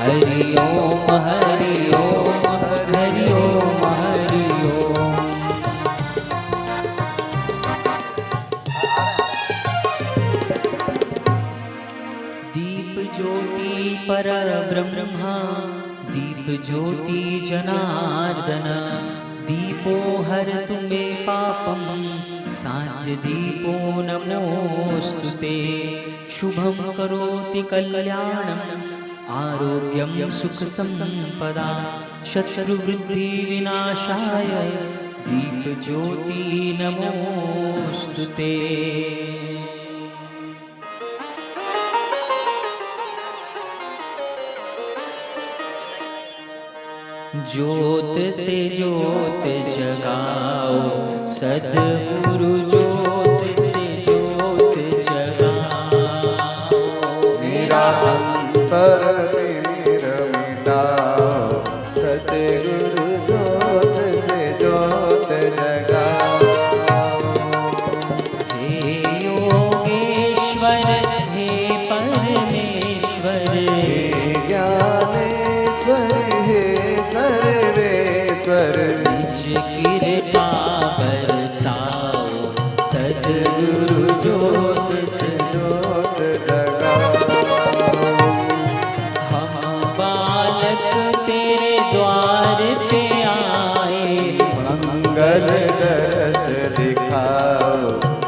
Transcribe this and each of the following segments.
हरि ओम हरि ओम हरि ओम हरि ओम। दीप ज्योति पर ब्रह्मा, दीप ज्योति जनार्दन, दीपो हरतु मे पापम, साञ्च दीपो नमोस्तुते। शुभं करोति कल्याणम्, आरोग्यं सुख संपदा, शत्रुवृद्धि विनाशाय, दीप ज्योति नमोस्तुते। ज्योत से ज्योत जगाओ, सद्गुरु ज्योत से ज्योत जगाओ। मेरा अंतर तिमिर मिटाओ, सतगुरु ज्योत से ज्योत जगाओ। हे योगेश्वर हे परमेश्वर, हे ज्ञानेश्वर हे सर्वेश्वर, निज कृपा बरसाओ, सद्गुरु ज्योत से ज्योत जगाओ। हम बालक तेरे द्वार पे आए, मंगल दरस दिखाओ,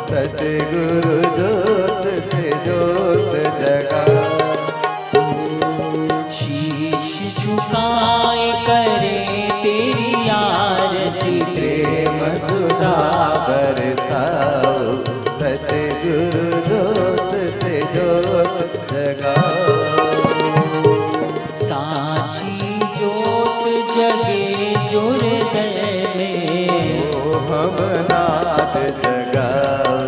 सतगुरु ज्योत से ज्योत जगाओ। शीश झुकाए करे तेरी आरती, प्रेम सुधा बरसाओ, सतगुरु ज्योत से ज्योत जगाओ। साची ज्योत जगे जो हृदय में, सोहम नाद जगाओ,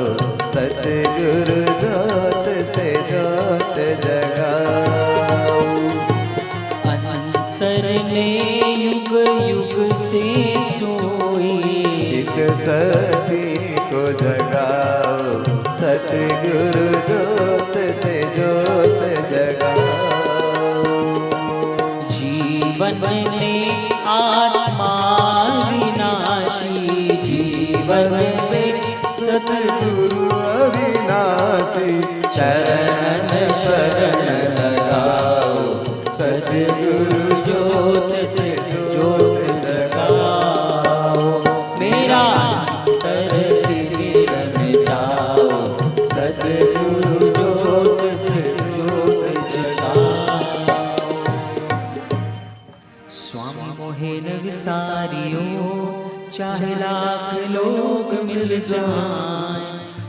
सतगुरु ज्योत से ज्योत जगाओ। अंतर में युग युग से सोई, चित सती को जगाओ, सतगुरु ज्योत से ज्योत जगाओ। जीवन में आत्मा विनाशी, जीवन में सतगुरु अविनाशी, शरण शरण लगाओ, सतगुरु ज्योत से ज्योत जगाओ। मेरा अंतर तिमिर मिटाओ, सतगुरु ज्योत से ज्योत जगाओ। स्वामी मोहे न विसारियो, चाहे लाख लोग मिल जाएं,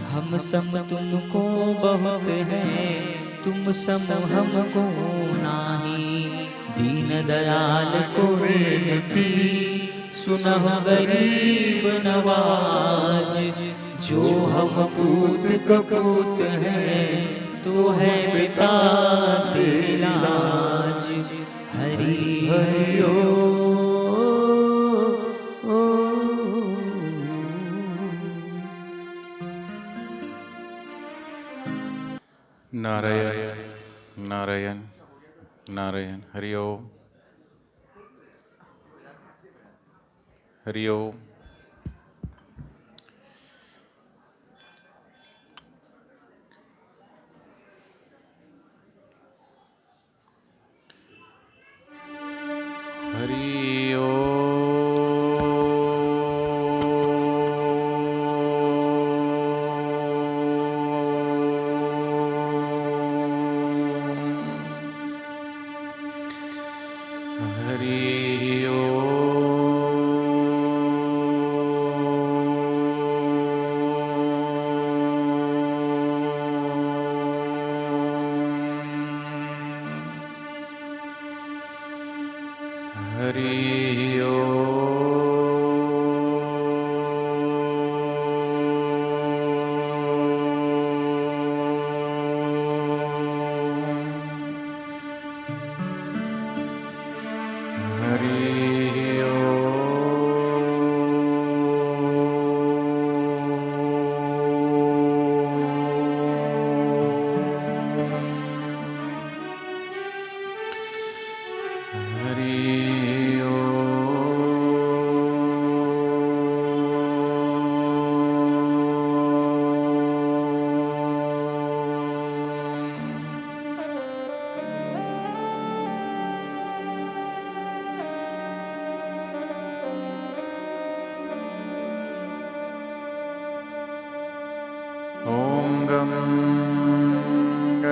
हम सम तुमको बहुत है, तुम सम हमको नाही। दीन दयाल को विनती, सुनहो गरीब नवाज, जो हम पूत कपूत हैं, तो है पिता तेरी लाज। हरि हरि नारायण नारायण नारायण। हरि ओम हरि ओम। हरि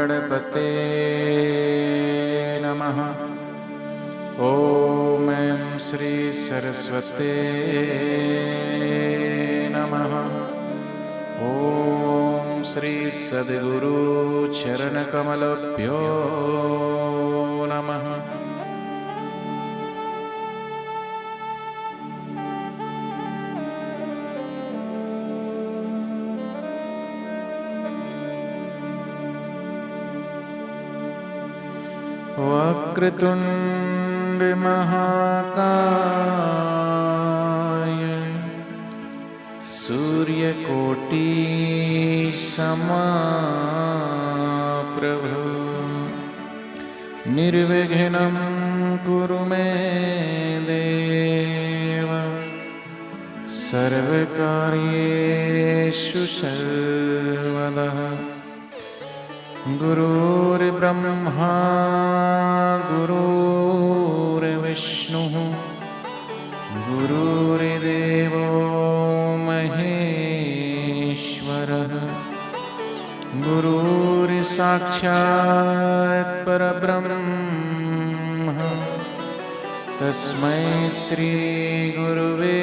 गणपते नमः। ॐ ऐं श्री सरस्वते नमः। ॐ श्री सद्गुरु चरणकमलभ्यो नमः। वक्रतुंड महाकाय सूर्यकोटि समप्रभ निर्विघ्नं कुरु मे देव सर्वकार्येषु सर्वदा। गुरुर्ब्रह्मा गुरुर्विष्णुः गुरुर्देवो महेश्वरः गुरुर्साक्षात् परब्रह्म तस्मै श्री गुरुवे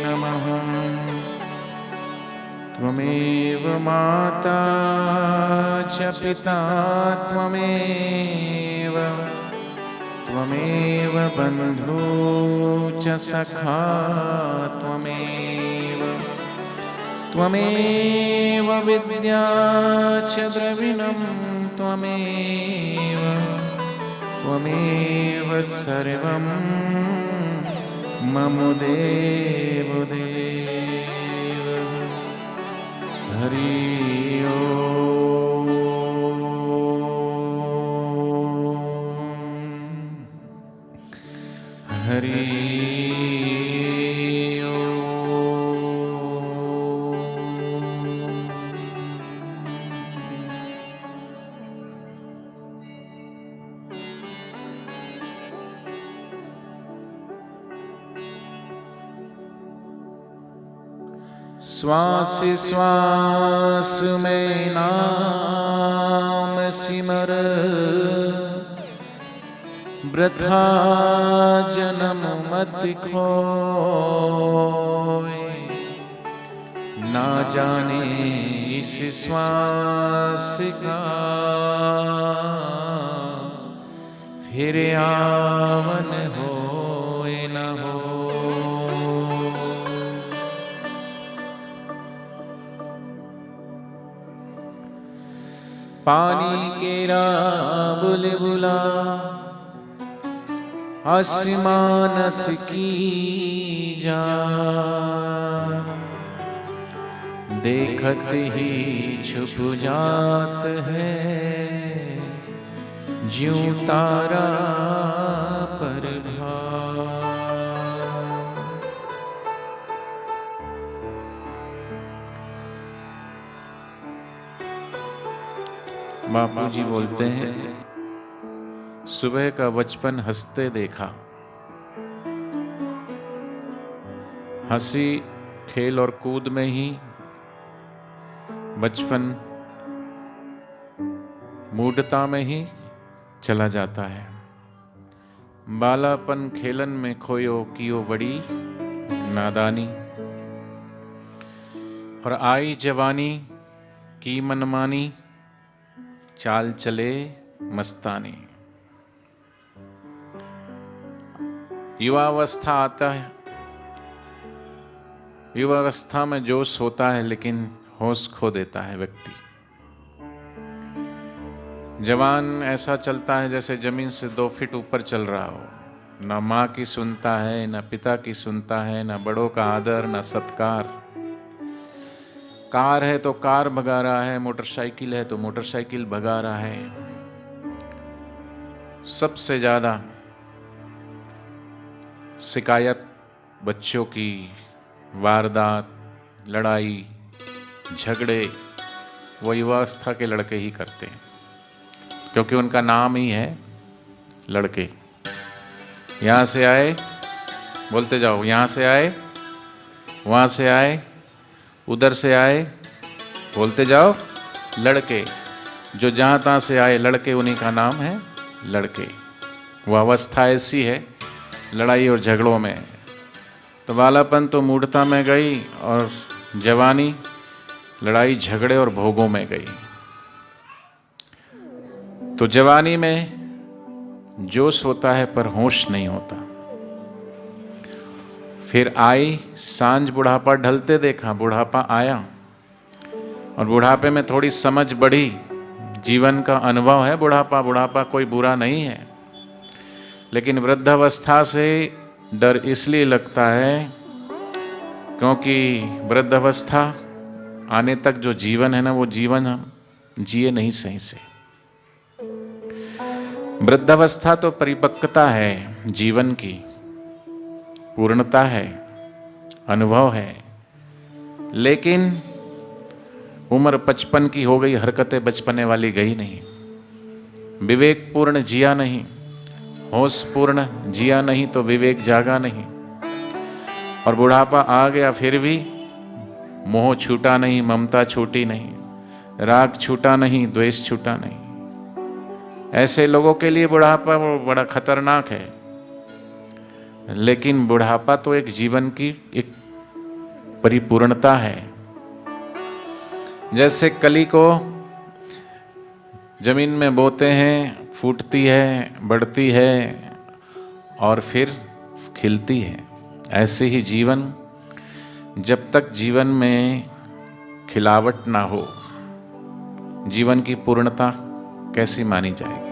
नमः। त्वमेव माता च पिता त्वमेव बन्धु च सखा त्वमेव विद्या च द्रविणं त्वमेव सर्वं मम देवो देव। हरि ओम। हरि श्वास श्वास में नाम सिमर वृथा जन्म मत खोए। ना जाने इस श्वास का फिर आवन होए न हो। पानी केरा बुलबुला आसमानस की जा देखत ही छुप जात है ज्यों तारा पर बापू जी बोलते हैं, सुबह का बचपन हंसते देखा। हंसी खेल और कूद में ही बचपन मूढ़ता में ही चला जाता है। बालापन खेलन में खोयो कियो बड़ी नादानी, और आई जवानी की मनमानी चाल चले मस्तानी। युवावस्था आता है, युवावस्था में जोश होता है लेकिन होश खो देता है व्यक्ति। जवान ऐसा चलता है जैसे जमीन से 2 फीट ऊपर चल रहा हो। ना माँ की सुनता है, ना पिता की सुनता है, ना बड़ों का आदर, ना सत्कार। कार है तो कार भगा रहा है, मोटरसाइकिल है तो मोटरसाइकिल भगा रहा है। सबसे ज्यादा शिकायत बच्चों की, वारदात, लड़ाई झगड़े वो युवावस्था के लड़के ही करते हैं, क्योंकि उनका नाम ही है लड़के। यहाँ से आए, बोलते जाओ, यहाँ से आए, वहाँ से आए, उधर से आए, बोलते जाओ, लड़के। जो जहाँ तहाँ से आए लड़के, उन्हीं का नाम है लड़के। वह अवस्था ऐसी है लड़ाई और झगड़ों में। तो बालापन तो मूढ़ता में गई और जवानी लड़ाई झगड़े और भोगों में गई। तो जवानी में जोश होता है पर होश नहीं होता। फिर आई सांझ, बुढ़ापा ढलते देखा, बुढ़ापा आया और बुढ़ापे में थोड़ी समझ बढ़ी, जीवन का अनुभव है बुढ़ापा। बुढ़ापा कोई बुरा नहीं है, लेकिन वृद्धावस्था से डर इसलिए लगता है क्योंकि वृद्धावस्था आने तक जो जीवन है ना, वो जीवन हम जिए नहीं सही से। वृद्धावस्था तो परिपक्वता है, जीवन की पूर्णता है, अनुभव है, लेकिन उम्र 55 की हो गई, हरकतें बचपने वाली गई नहीं, विवेक पूर्ण जिया नहीं, होश पूर्ण जिया नहीं, तो विवेक जागा नहीं। और बुढ़ापा आ गया फिर भी मोह छूटा नहीं, ममता छूटी नहीं, राग छूटा नहीं, द्वेष छूटा नहीं। ऐसे लोगों के लिए बुढ़ापा वो बड़ा खतरनाक है। लेकिन बुढ़ापा तो एक जीवन की एक परिपूर्णता है। जैसे कली को जमीन में बोते हैं, फूटती है, बढ़ती है और फिर खिलती है, ऐसे ही जीवन, जब तक जीवन में खिलावट ना हो, जीवन की पूर्णता कैसी मानी जाएगी?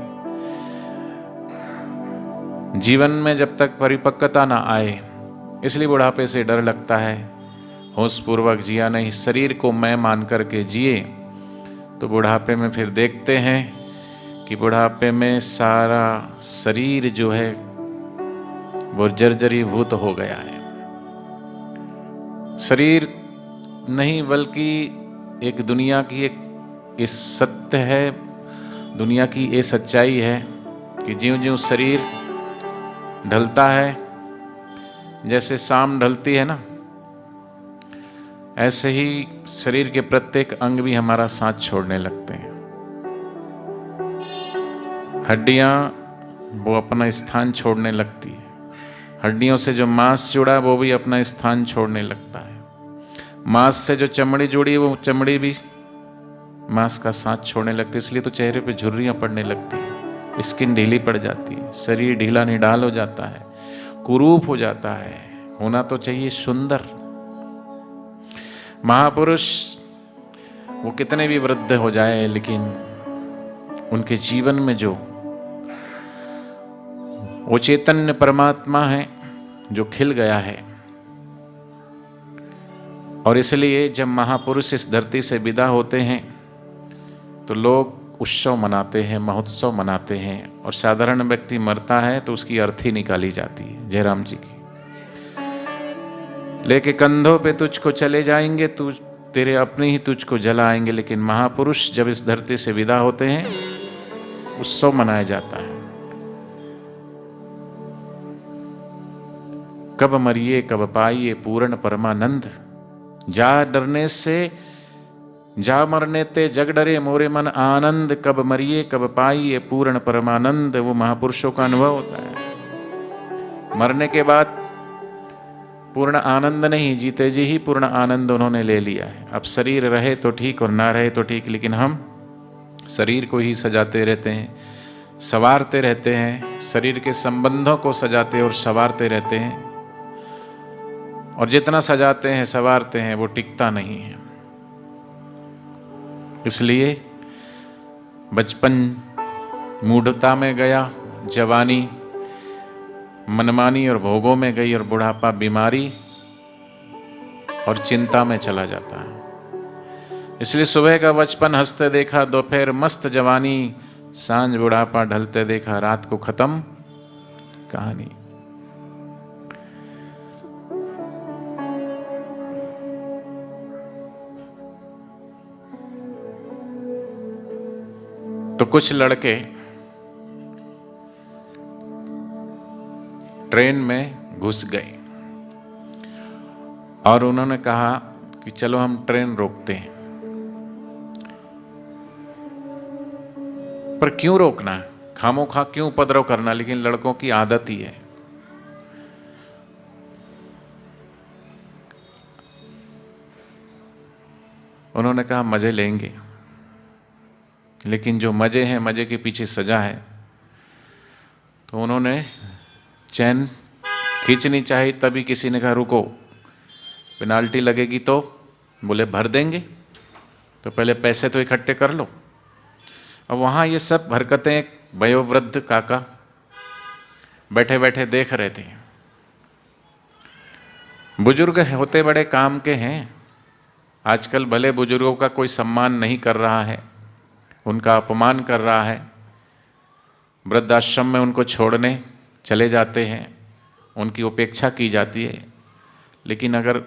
जीवन में जब तक परिपक्वता ना आए, इसलिए बुढ़ापे से डर लगता है। होशपूर्वक जिया नहीं, शरीर को मैं मान करके जिए तो बुढ़ापे में फिर देखते हैं कि बुढ़ापे में सारा शरीर जो है वो जर्जरीभूत हो गया है। शरीर नहीं बल्कि एक दुनिया की एक इस सत्य है, दुनिया की ये सच्चाई है कि ज्यों ज्यों शरीर ढलता है, जैसे शाम ढलती है ना, ऐसे ही शरीर के प्रत्येक अंग भी हमारा साथ छोड़ने लगते हैं। हड्डियां वो अपना स्थान छोड़ने लगती है, हड्डियों से जो मांस जुड़ा वो भी अपना स्थान छोड़ने लगता है, मांस से जो चमड़ी जुड़ी वो चमड़ी भी मांस का साथ छोड़ने लगती है। इसलिए तो चेहरे पे झुर्रियां पड़ने लगती है, स्किन ढीली पड़ जाती है, शरीर ढीला निढाल हो जाता है, कुरूप हो जाता है। होना तो चाहिए सुंदर। महापुरुष वो कितने भी वृद्ध हो जाए, लेकिन उनके जीवन में जो वो चैतन्य परमात्मा है जो खिल गया है। और इसलिए जब महापुरुष इस धरती से विदा होते हैं तो लोग उत्सव मनाते हैं, महोत्सव मनाते हैं। और साधारण व्यक्ति मरता है तो उसकी अर्थी निकाली जाती है, जयराम जी की। लेके कंधों पे तुझको चले जाएंगे, तू तेरे अपने ही तुझको जलाएंगे। लेकिन महापुरुष जब इस धरती से विदा होते हैं, उत्सव मनाया जाता है। कब मरिए कब पाइए पूर्ण परमानंद, जा डरने से जा मरने ते जग डरे मोरे मन आनंद। कब मरिए कब पाइए पूर्ण परमानंद, वो महापुरुषों का अनुभव होता है। मरने के बाद पूर्ण आनंद नहीं, जीते जी ही पूर्ण आनंद उन्होंने ले लिया है। अब शरीर रहे तो ठीक और ना रहे तो ठीक, लेकिन हम शरीर को ही सजाते रहते हैं, संवारते रहते हैं, शरीर के संबंधों को सजाते और संवारते रहते हैं। और जितना सजाते हैं संवारते हैं वो टिकता नहीं है। इसलिए बचपन मूढ़ता में गया, जवानी मनमानी और भोगों में गई, और बुढ़ापा बीमारी और चिंता में चला जाता है। इसलिए सुबह का बचपन हंसते देखा, दोपहर मस्त जवानी, सांझ बुढ़ापा ढलते देखा, रात को खत्म कहानी। तो कुछ लड़के ट्रेन में घुस गए और उन्होंने कहा कि चलो हम ट्रेन रोकते हैं। पर क्यों रोकना है, खामोखा क्यों उपद्रव करना, लेकिन लड़कों की आदत ही है। उन्होंने कहा मजे लेंगे, लेकिन जो मजे हैं, मजे के पीछे सजा है। तो उन्होंने चैन खींचनी चाहिए, तभी किसी ने कहा रुको, पेनाल्टी लगेगी। तो बोले भर देंगे, तो पहले पैसे तो इकट्ठे कर लो। अब वहाँ ये सब हरकतें एक वयोवृद्ध काका बैठे बैठे देख रहे थे। बुजुर्ग होते बड़े काम के हैं। आजकल भले बुजुर्गों का कोई सम्मान नहीं कर रहा है, उनका अपमान कर रहा है, वृद्धाश्रम में उनको छोड़ने चले जाते हैं, उनकी उपेक्षा की जाती है। लेकिन अगर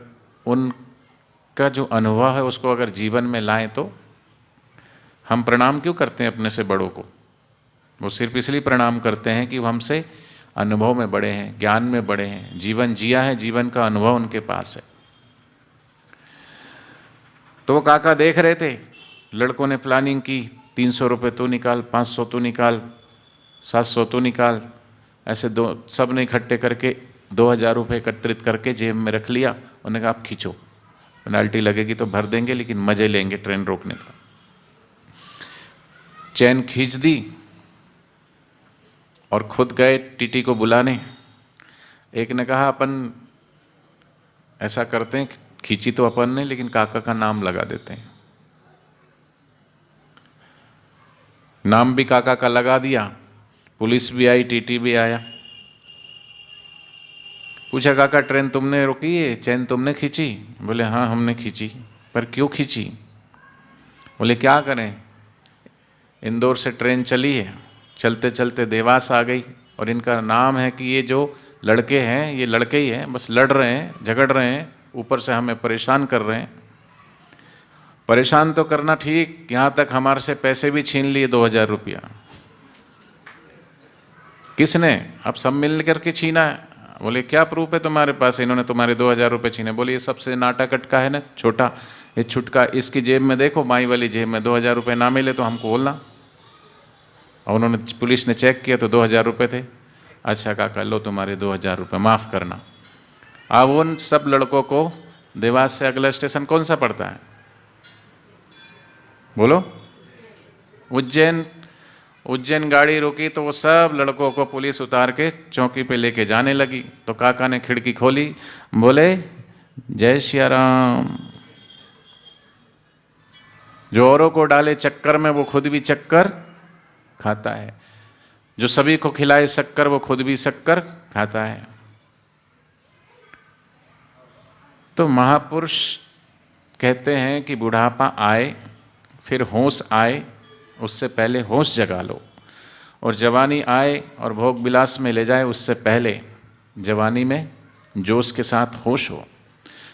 उनका जो अनुभव है उसको अगर जीवन में लाएं, तो हम प्रणाम क्यों करते हैं अपने से बड़ों को? वो सिर्फ इसलिए प्रणाम करते हैं कि वो हमसे अनुभव में बड़े हैं, ज्ञान में बड़े हैं, जीवन जिया है, जीवन का अनुभव उनके पास है। तो वो काका देख रहे थे, लड़कों ने प्लानिंग की, 300 रुपये तू निकाल, 500 तू निकाल, 700 तू निकाल, ऐसे सब ने इकट्ठे करके 2000 रुपये एकत्रित करके जेब में रख लिया। उन्होंने कहा आप खींचो, पेनाल्टी लगेगी तो भर देंगे, लेकिन मजे लेंगे ट्रेन रोकने का। चैन खींच दी और खुद गए टीटी को बुलाने। एक ने कहा अपन ऐसा करते हैं, खींची तो अपन ने, लेकिन काका का नाम लगा देते हैं। नाम भी काका का लगा दिया, पुलिस भी आई, टीटी भी आया। पूछा काका ट्रेन तुमने रोकी है, चैन तुमने खींची? बोले हाँ हमने खींची। पर क्यों खींची? बोले क्या करें, इंदौर से ट्रेन चली है, चलते चलते देवास आ गई, और इनका नाम है कि ये जो लड़के हैं ये लड़के ही हैं, बस लड़ रहे हैं, झगड़ रहे हैं, ऊपर से हमें परेशान कर रहे हैं। परेशान तो करना ठीक, यहाँ तक हमारे से पैसे भी छीन लिए 2000 रुपया। किसने? अब सब मिल करके छीना है। बोले क्या प्रूफ है तुम्हारे पास, इन्होंने तुम्हारे 2000 रुपये छीने? बोले ये सबसे नाटक अटका है ना, छोटा ये छुटका, इसकी जेब में देखो, माई वाली जेब में 2000 रुपये ना मिले तो हमको बोलना। और उन्होंने, पुलिस ने चेक किया तो 2000 रुपये थे। अच्छा काका लो तुम्हारे 2000 रुपये, माफ़ करना। अब उन सब लड़कों को देवास से अगला स्टेशन कौन सा पड़ता है? बोलो। उज्जैन। उज्जैन गाड़ी रुकी तो वो सब लड़कों को पुलिस उतार के चौकी पे लेके जाने लगी। तो काका ने खिड़की खोली, बोले जय सिया राम। जो औरों को डाले चक्कर में वो खुद भी चक्कर खाता है, जो सभी को खिलाए शक्कर वो खुद भी शक्कर खाता है। तो महापुरुष कहते हैं कि बुढ़ापा आए फिर होश आए, उससे पहले होश जगा लो, और जवानी आए और भोग विलास में ले जाए, उससे पहले जवानी में जोश के साथ होश हो।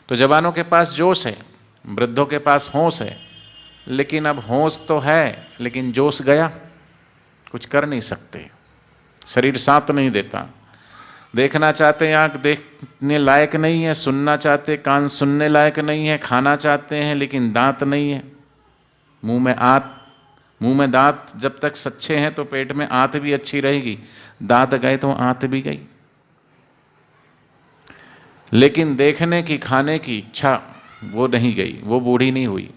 तो जवानों के पास जोश है, वृद्धों के पास होश है, लेकिन अब होश तो है लेकिन जोश गया, कुछ कर नहीं सकते, शरीर साथ नहीं देता। देखना चाहते हैं आँख देखने लायक नहीं है, सुनना चाहते कान सुनने लायक नहीं है, खाना चाहते हैं लेकिन दांत नहीं है, मुंह में दांत जब तक सच्चे हैं तो पेट में आंत भी अच्छी रहेगी, दांत गए तो आंत भी गई। लेकिन देखने की, खाने की इच्छा वो नहीं गई, वो बूढ़ी नहीं हुई।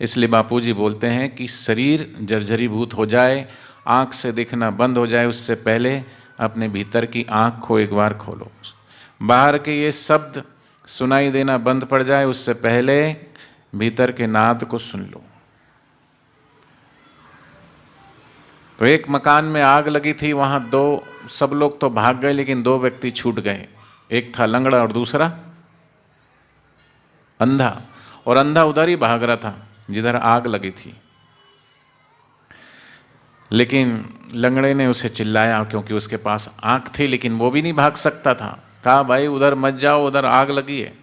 इसलिए बापूजी बोलते हैं कि शरीर जर्जरीभूत हो जाए, आँख से दिखना बंद हो जाए, उससे पहले अपने भीतर की आँख को एक बार खोलो। बाहर के ये शब्द सुनाई देना बंद पड़ जाए, उससे पहले भीतर के नाद को सुन लो। तो एक मकान में आग लगी थी, वहाँ सब लोग तो भाग गए लेकिन 2 व्यक्ति छूट गए। एक था लंगड़ा और दूसरा अंधा, और अंधा उधर ही भाग रहा था जिधर आग लगी थी। लेकिन लंगड़े ने उसे चिल्लाया क्योंकि उसके पास आंख थी, लेकिन वो भी नहीं भाग सकता था। कहा भाई उधर मत जाओ, उधर आग लगी है।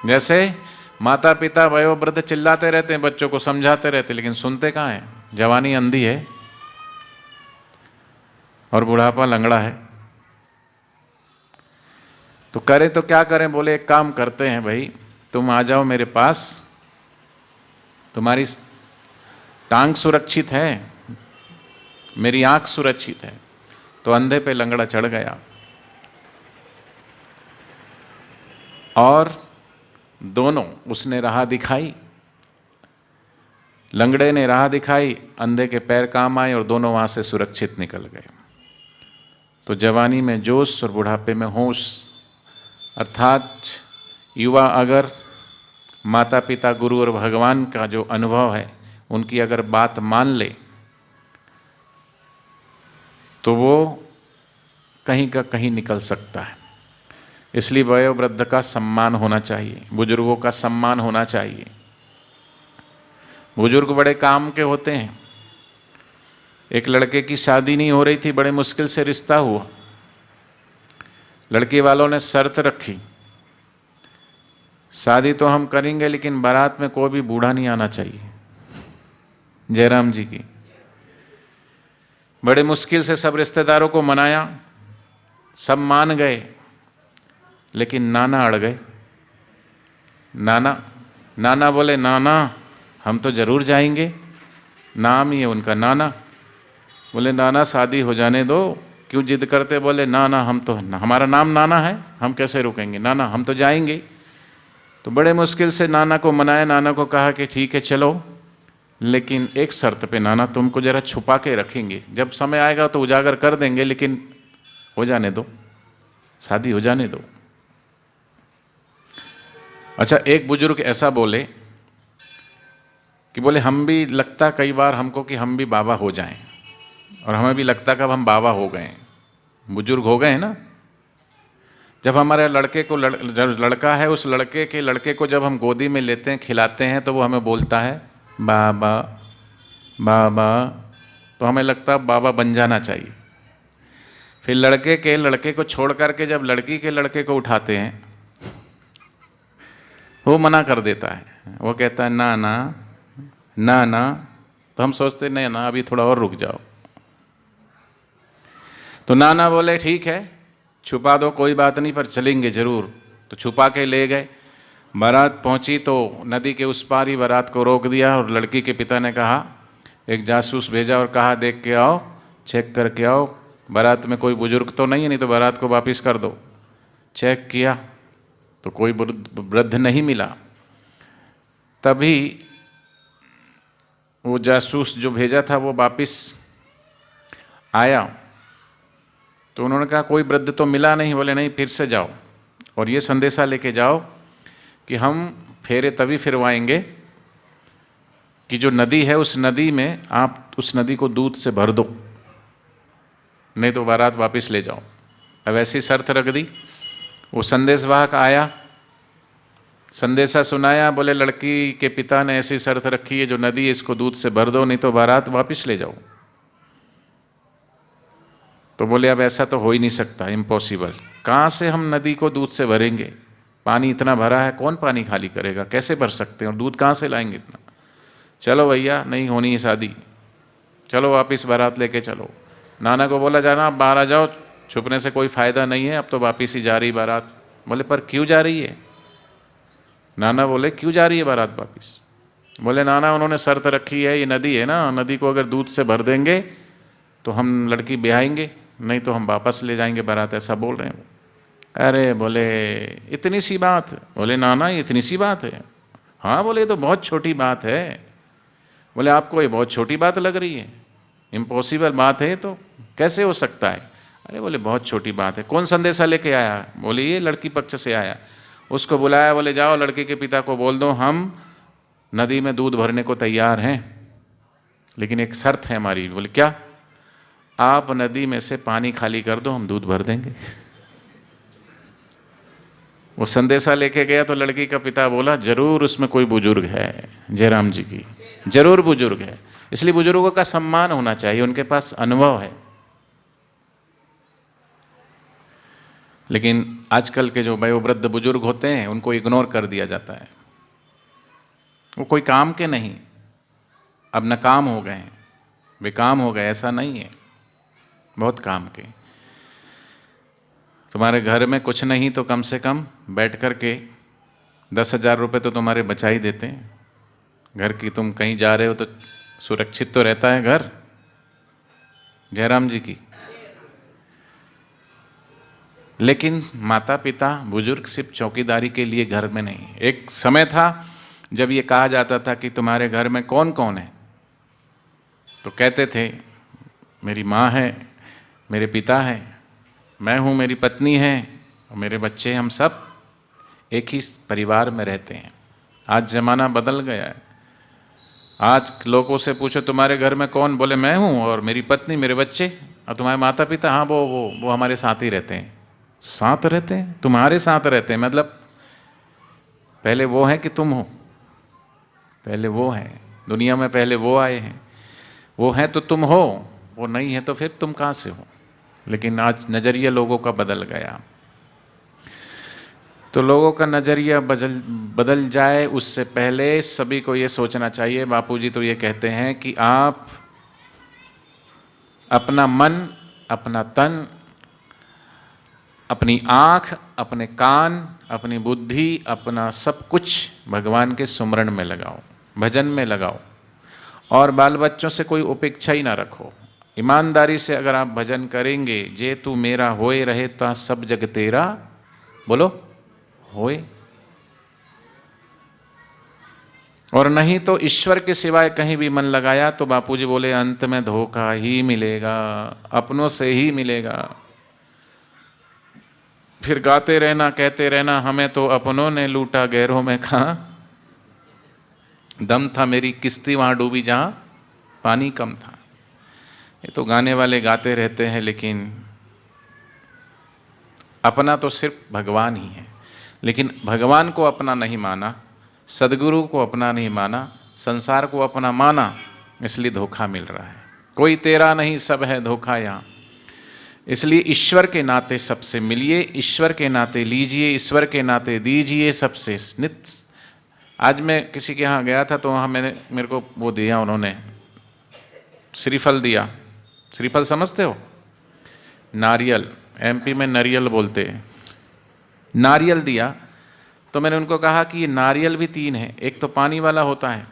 जैसे माता पिता वयोवृद्ध चिल्लाते रहते हैं, बच्चों को समझाते रहते, लेकिन सुनते कहाँ हैं। जवानी अंधी है और बुढ़ापा लंगड़ा है। तो करें तो क्या करें? बोले एक काम करते हैं भाई, तुम आ जाओ मेरे पास, तुम्हारी टांग सुरक्षित है, मेरी आंख सुरक्षित है। तो अंधे पे लंगड़ा चढ़ गया और दोनों, उसने राह दिखाई, लंगड़े ने राह दिखाई, अंधे के पैर काम आए और दोनों वहां से सुरक्षित निकल गए। तो जवानी में जोश और बुढ़ापे में होश, अर्थात युवा अगर माता पिता, गुरु और भगवान का जो अनुभव है उनकी अगर बात मान ले तो वो कहीं का कहीं निकल सकता है। इसलिए वयोवृद्ध का सम्मान होना चाहिए, बुजुर्गों का सम्मान होना चाहिए। बुजुर्ग बड़े काम के होते हैं। एक लड़के की शादी नहीं हो रही थी, बड़े मुश्किल से रिश्ता हुआ। लड़के वालों ने शर्त रखी, शादी तो हम करेंगे लेकिन बारात में कोई भी बूढ़ा नहीं आना चाहिए। जयराम जी की बड़े मुश्किल से सब रिश्तेदारों को मनाया, सब मान गए, लेकिन नाना अड़ गए। नाना बोले, नाना हम तो जरूर जाएंगे। नाम ही है उनका नाना। बोले नाना शादी हो जाने दो, क्यों जिद करते? बोले नाना हम तो, हमारा नाम नाना है, हम कैसे रुकेंगे? नाना हम तो जाएंगे। तो बड़े मुश्किल से नाना को मनाया। नाना को कहा कि ठीक है चलो, लेकिन एक शर्त पे नाना, तुमको जरा छुपा के रखेंगे, जब समय आएगा तो उजागर कर देंगे, लेकिन हो जाने दो, शादी हो जाने दो। अच्छा, एक बुजुर्ग ऐसा बोले कि बोले हम भी लगता कई बार हमको कि हम भी बाबा हो जाएं, और हमें भी लगता कब हम बाबा हो गए, बुजुर्ग हो गए ना। जब हमारे लड़के को जब लड़का है, उस लड़के को जब हम गोदी में लेते हैं, खिलाते हैं, तो वो हमें बोलता है बाबा बाबा, तो हमें लगता बाबा बन जाना चाहिए। फिर लड़के को छोड़ करके जब लड़की के लड़के को उठाते हैं, वो मना कर देता है, वो कहता है ना ना ना ना, तो हम सोचते नहीं ना, अभी थोड़ा और रुक जाओ। तो नाना बोले ठीक है, छुपा दो, कोई बात नहीं, पर चलेंगे जरूर। तो छुपा के ले गए। बारात पहुंची तो नदी के उस पार ही बारात को रोक दिया, और लड़की के पिता ने कहा, एक जासूस भेजा और कहा देख के आओ, चेक करके आओ, बारात में कोई बुजुर्ग तो नहीं है, नहीं तो बारात को वापस कर दो। चेक किया तो कोई वृद्ध नहीं मिला। तभी वो जासूस जो भेजा था वो वापस आया, तो उन्होंने कहा कोई वृद्ध तो मिला नहीं। बोले नहीं, फिर से जाओ और ये संदेशा लेके जाओ कि हम फेरे तभी फिरवाएंगे कि जो नदी है उस नदी में आप उस नदी को दूध से भर दो, नहीं तो बारात वापस ले जाओ। अब ऐसी शर्त रख दी। वो संदेशवाहक आया, संदेशा सुनाया, बोले लड़की के पिता ने ऐसी शर्त रखी है, जो नदी है इसको दूध से भर दो, नहीं तो बारात वापस ले जाओ। तो बोले अब ऐसा तो हो ही नहीं सकता, इम्पॉसिबल। कहाँ से हम नदी को दूध से भरेंगे? पानी इतना भरा है, कौन पानी खाली करेगा? कैसे भर सकते हैं? और दूध कहाँ से लाएंगे इतना? चलो भैया, नहीं होनी है शादी, चलो वापस बारात लेके चलो। नाना को बोला जाना, आप बाहर आ जाओ, छुपने से कोई फायदा नहीं है, अब तो वापस ही जा रही बारात। बोले पर क्यों जा रही है? नाना बोले क्यों जा रही है बारात वापस? बोले नाना उन्होंने शर्त रखी है, ये नदी है ना, नदी को अगर दूध से भर देंगे तो हम लड़की ब्याहेंगे, नहीं तो हम वापस ले जाएंगे बारात, ऐसा बोल रहे हैं। अरे बोले इतनी सी बात? बोले नाना ये इतनी सी बात है? हाँ बोले ये तो बहुत छोटी बात है। बोले आपको ये बहुत छोटी बात लग रही है, इम्पॉसिबल बात है, तो कैसे हो सकता है? अरे बोले बहुत छोटी बात है। कौन संदेशा लेके आया? बोले ये लड़की पक्ष से आया। उसको बुलाया, बोले जाओ लड़के के पिता को बोल दो हम नदी में दूध भरने को तैयार हैं, लेकिन एक शर्त है हमारी। बोले क्या? आप नदी में से पानी खाली कर दो, हम दूध भर देंगे। वो संदेशा लेके गया तो लड़की का पिता बोला जरूर उसमें कोई बुजुर्ग है, जयराम जी की जरूर बुजुर्ग है। इसलिए बुजुर्गों का सम्मान होना चाहिए, उनके पास अनुभव है। लेकिन आजकल के जो वयोवृद्ध बुजुर्ग होते हैं उनको इग्नोर कर दिया जाता है, वो कोई काम के नहीं, अब नाकाम हो गए हैं, बेकाम हो गए, ऐसा नहीं है, बहुत काम के। तुम्हारे घर में कुछ नहीं तो कम से कम बैठ कर के 10,000 रुपये तो तुम्हारे बचा ही देते हैं। घर की तुम कहीं जा रहे हो तो सुरक्षित तो रहता है घर जयराम जी की, लेकिन माता पिता बुजुर्ग सिर्फ चौकीदारी के लिए घर में नहीं। एक समय था जब ये कहा जाता था कि तुम्हारे घर में कौन कौन है, तो कहते थे मेरी माँ है, मेरे पिता है, मैं हूँ, मेरी पत्नी है और मेरे बच्चे, हम सब एक ही परिवार में रहते हैं। आज ज़माना बदल गया है। आज लोगों से पूछो तुम्हारे घर में कौन, बोले मैं हूँ और मेरी पत्नी, मेरे बच्चे। और तुम्हारे माता पिता, हाँ वो हमारे साथ ही रहते हैं। साथ रहते हैं, तुम्हारे साथ रहते हैं, मतलब पहले वो है कि तुम हो? पहले वो है, दुनिया में पहले वो आए हैं। वो है तो तुम हो, वो नहीं है तो फिर तुम कहाँ से हो? लेकिन आज नज़रिया लोगों का बदल गया। तो लोगों का नज़रिया बदल जाए उससे पहले सभी को ये सोचना चाहिए। बापूजी तो ये कहते हैं कि आप अपना मन, अपना तन, अपनी आँख, अपने कान, अपनी बुद्धि, अपना सब कुछ भगवान के सुमरण में लगाओ, भजन में लगाओ। और बाल बच्चों से कोई उपेक्षा ही ना रखो। ईमानदारी से अगर आप भजन करेंगे, जे तू मेरा होए रहे ता सब जग तेरा, बोलो होए। और नहीं तो ईश्वर के सिवाय कहीं भी मन लगाया तो बापूजी बोले अंत में धोखा ही मिलेगा, अपनों से ही मिलेगा। फिर गाते रहना, कहते रहना हमें तो अपनों ने लूटा गैरों में कहाँ दम था, मेरी किश्ती वहां डूबी जहां पानी कम था। ये तो गाने वाले गाते रहते हैं, लेकिन अपना तो सिर्फ भगवान ही है। लेकिन भगवान को अपना नहीं माना, सदगुरु को अपना नहीं माना, संसार को अपना माना, इसलिए धोखा मिल रहा है। कोई तेरा नहीं, सब है धोखा यहाँ। इसलिए ईश्वर के नाते सबसे मिलिए, ईश्वर के नाते लीजिए, ईश्वर के नाते दीजिए सबसे नित्य। आज मैं किसी के यहाँ गया था तो वहाँ मेरे को वो दिया, उन्होंने श्रीफल दिया। श्रीफल समझते हो? नारियल, एमपी में नारियल बोलते हैं। नारियल दिया तो मैंने उनको कहा कि ये नारियल भी तीन है, एक तो पानी वाला होता है,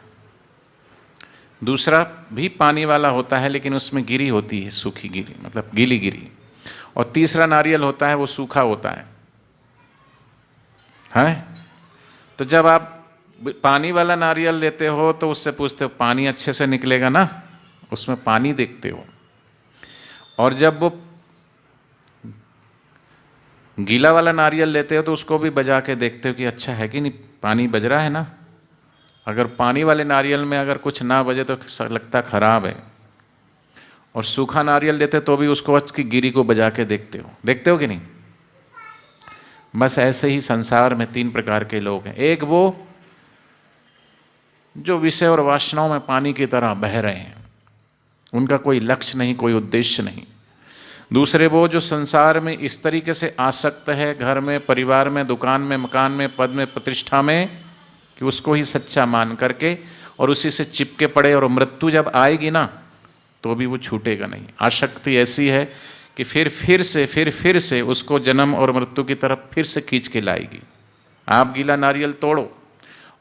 दूसरा भी पानी वाला होता है लेकिन उसमें गिरी होती है, सूखी गिरी, मतलब गीली गिरी, और तीसरा नारियल होता है वो सूखा होता है। तो जब आप पानी वाला नारियल लेते हो तो उससे पूछते हो पानी अच्छे से निकलेगा ना, उसमें पानी देखते हो। और जब वो गीला वाला नारियल लेते हो तो उसको भी बजा के देखते हो कि अच्छा है कि नहीं, पानी बज रहा है ना। अगर पानी वाले नारियल में अगर कुछ ना बजे तो लगता खराब है। और सूखा नारियल देते तो भी उसको उसकी गिरी को बजा के देखते हो कि नहीं। बस ऐसे ही संसार में तीन प्रकार के लोग हैं। एक वो जो विषय और वासनाओं में पानी की तरह बह रहे हैं, उनका कोई लक्ष्य नहीं, कोई उद्देश्य नहीं। दूसरे वो जो संसार में इस तरीके से आसक्त है, घर में, परिवार में, दुकान में, मकान में, पद में, प्रतिष्ठा में, कि उसको ही सच्चा मान करके और उसी से चिपके पड़े, और मृत्यु जब आएगी ना तो भी वो छूटेगा नहीं। आसक्ति ऐसी है कि फिर से उसको जन्म और मृत्यु की तरफ फिर से खींच के लाएगी। आप गीला नारियल तोड़ो,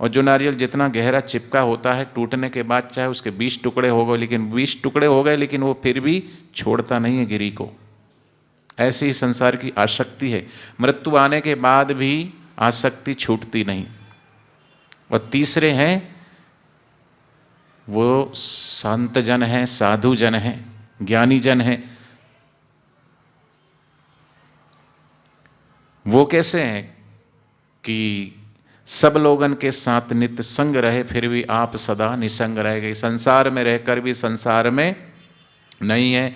और जो नारियल जितना गहरा चिपका होता है, टूटने के बाद चाहे उसके 20 टुकड़े हो गए लेकिन वो फिर भी छोड़ता नहीं है गिरी को। ऐसी ही संसार की आसक्ति है, मृत्यु आने के बाद भी आसक्ति छूटती नहीं। और तीसरे हैं वो संत जन हैं, साधु जन हैं, ज्ञानी जन हैं। वो कैसे हैं कि सब लोगन के साथ नित्य संग रहे, फिर भी आप सदा निसंग रह गए। संसार में रहकर भी संसार में नहीं है।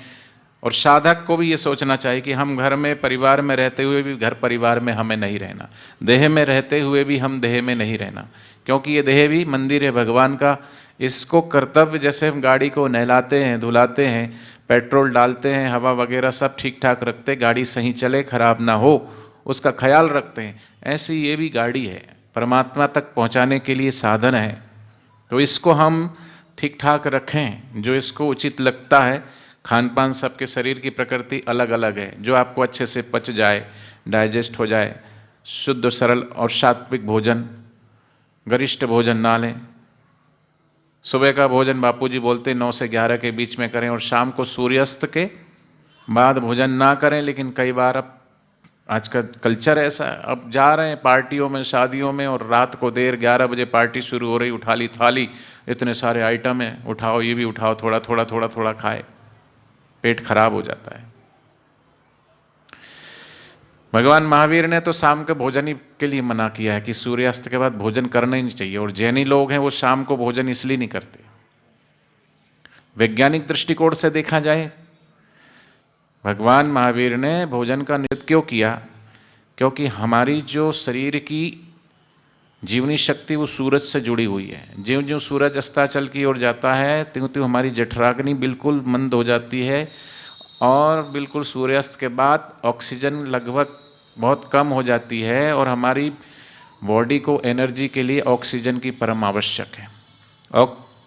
और साधक को भी ये सोचना चाहिए कि हम घर में, परिवार में रहते हुए भी घर परिवार में हमें नहीं रहना, देह में रहते हुए भी हम देह में नहीं रहना, क्योंकि ये देह भी मंदिर है भगवान का। इसको कर्तव्य, जैसे हम गाड़ी को नहलाते हैं, धुलाते हैं, पेट्रोल डालते हैं, हवा वगैरह सब ठीक ठाक रखते, गाड़ी सही चले, खराब ना हो, उसका ख्याल रखते हैं। ऐसी ये भी गाड़ी है, परमात्मा तक पहुंचाने के लिए साधन है। तो इसको हम ठीक ठाक रखें, जो इसको उचित लगता है। खान पान, सबके शरीर की प्रकृति अलग अलग है, जो आपको अच्छे से पच जाए, डाइजेस्ट हो जाए, शुद्ध सरल और सात्विक भोजन, गरिष्ठ भोजन ना लें। सुबह का भोजन बापूजी बोलते 9 से 11 के बीच में करें और शाम को सूर्यास्त के बाद भोजन ना करें। लेकिन कई बार अब आज का कल्चर ऐसा है, अब जा रहे हैं पार्टियों में, शादियों में, और रात को देर 11 बजे पार्टी शुरू हो रही, उठा ली थाली, इतने सारे आइटम हैं, उठाओ ये भी उठाओ, थोड़ा थोड़ा थोड़ा थोड़ा खाए, पेट खराब हो जाता है। भगवान महावीर ने तो शाम के भोजन ही के लिए मना किया है कि सूर्यास्त के बाद भोजन करना ही नहीं चाहिए। और जैनी लोग हैं वो शाम को भोजन इसलिए नहीं करते। वैज्ञानिक दृष्टिकोण से देखा जाए, भगवान महावीर ने भोजन का निषेध क्यों किया? क्योंकि हमारी जो शरीर की जीवनी शक्ति वो सूरज से जुड़ी हुई है। ज्यों ज्यों सूरज अस्ताचल की ओर जाता है त्यों त्यों हमारी जठराग्नि बिल्कुल मंद हो जाती है, और बिल्कुल सूर्यास्त के बाद ऑक्सीजन लगभग बहुत कम हो जाती है, और हमारी बॉडी को एनर्जी के लिए ऑक्सीजन की परम आवश्यक है,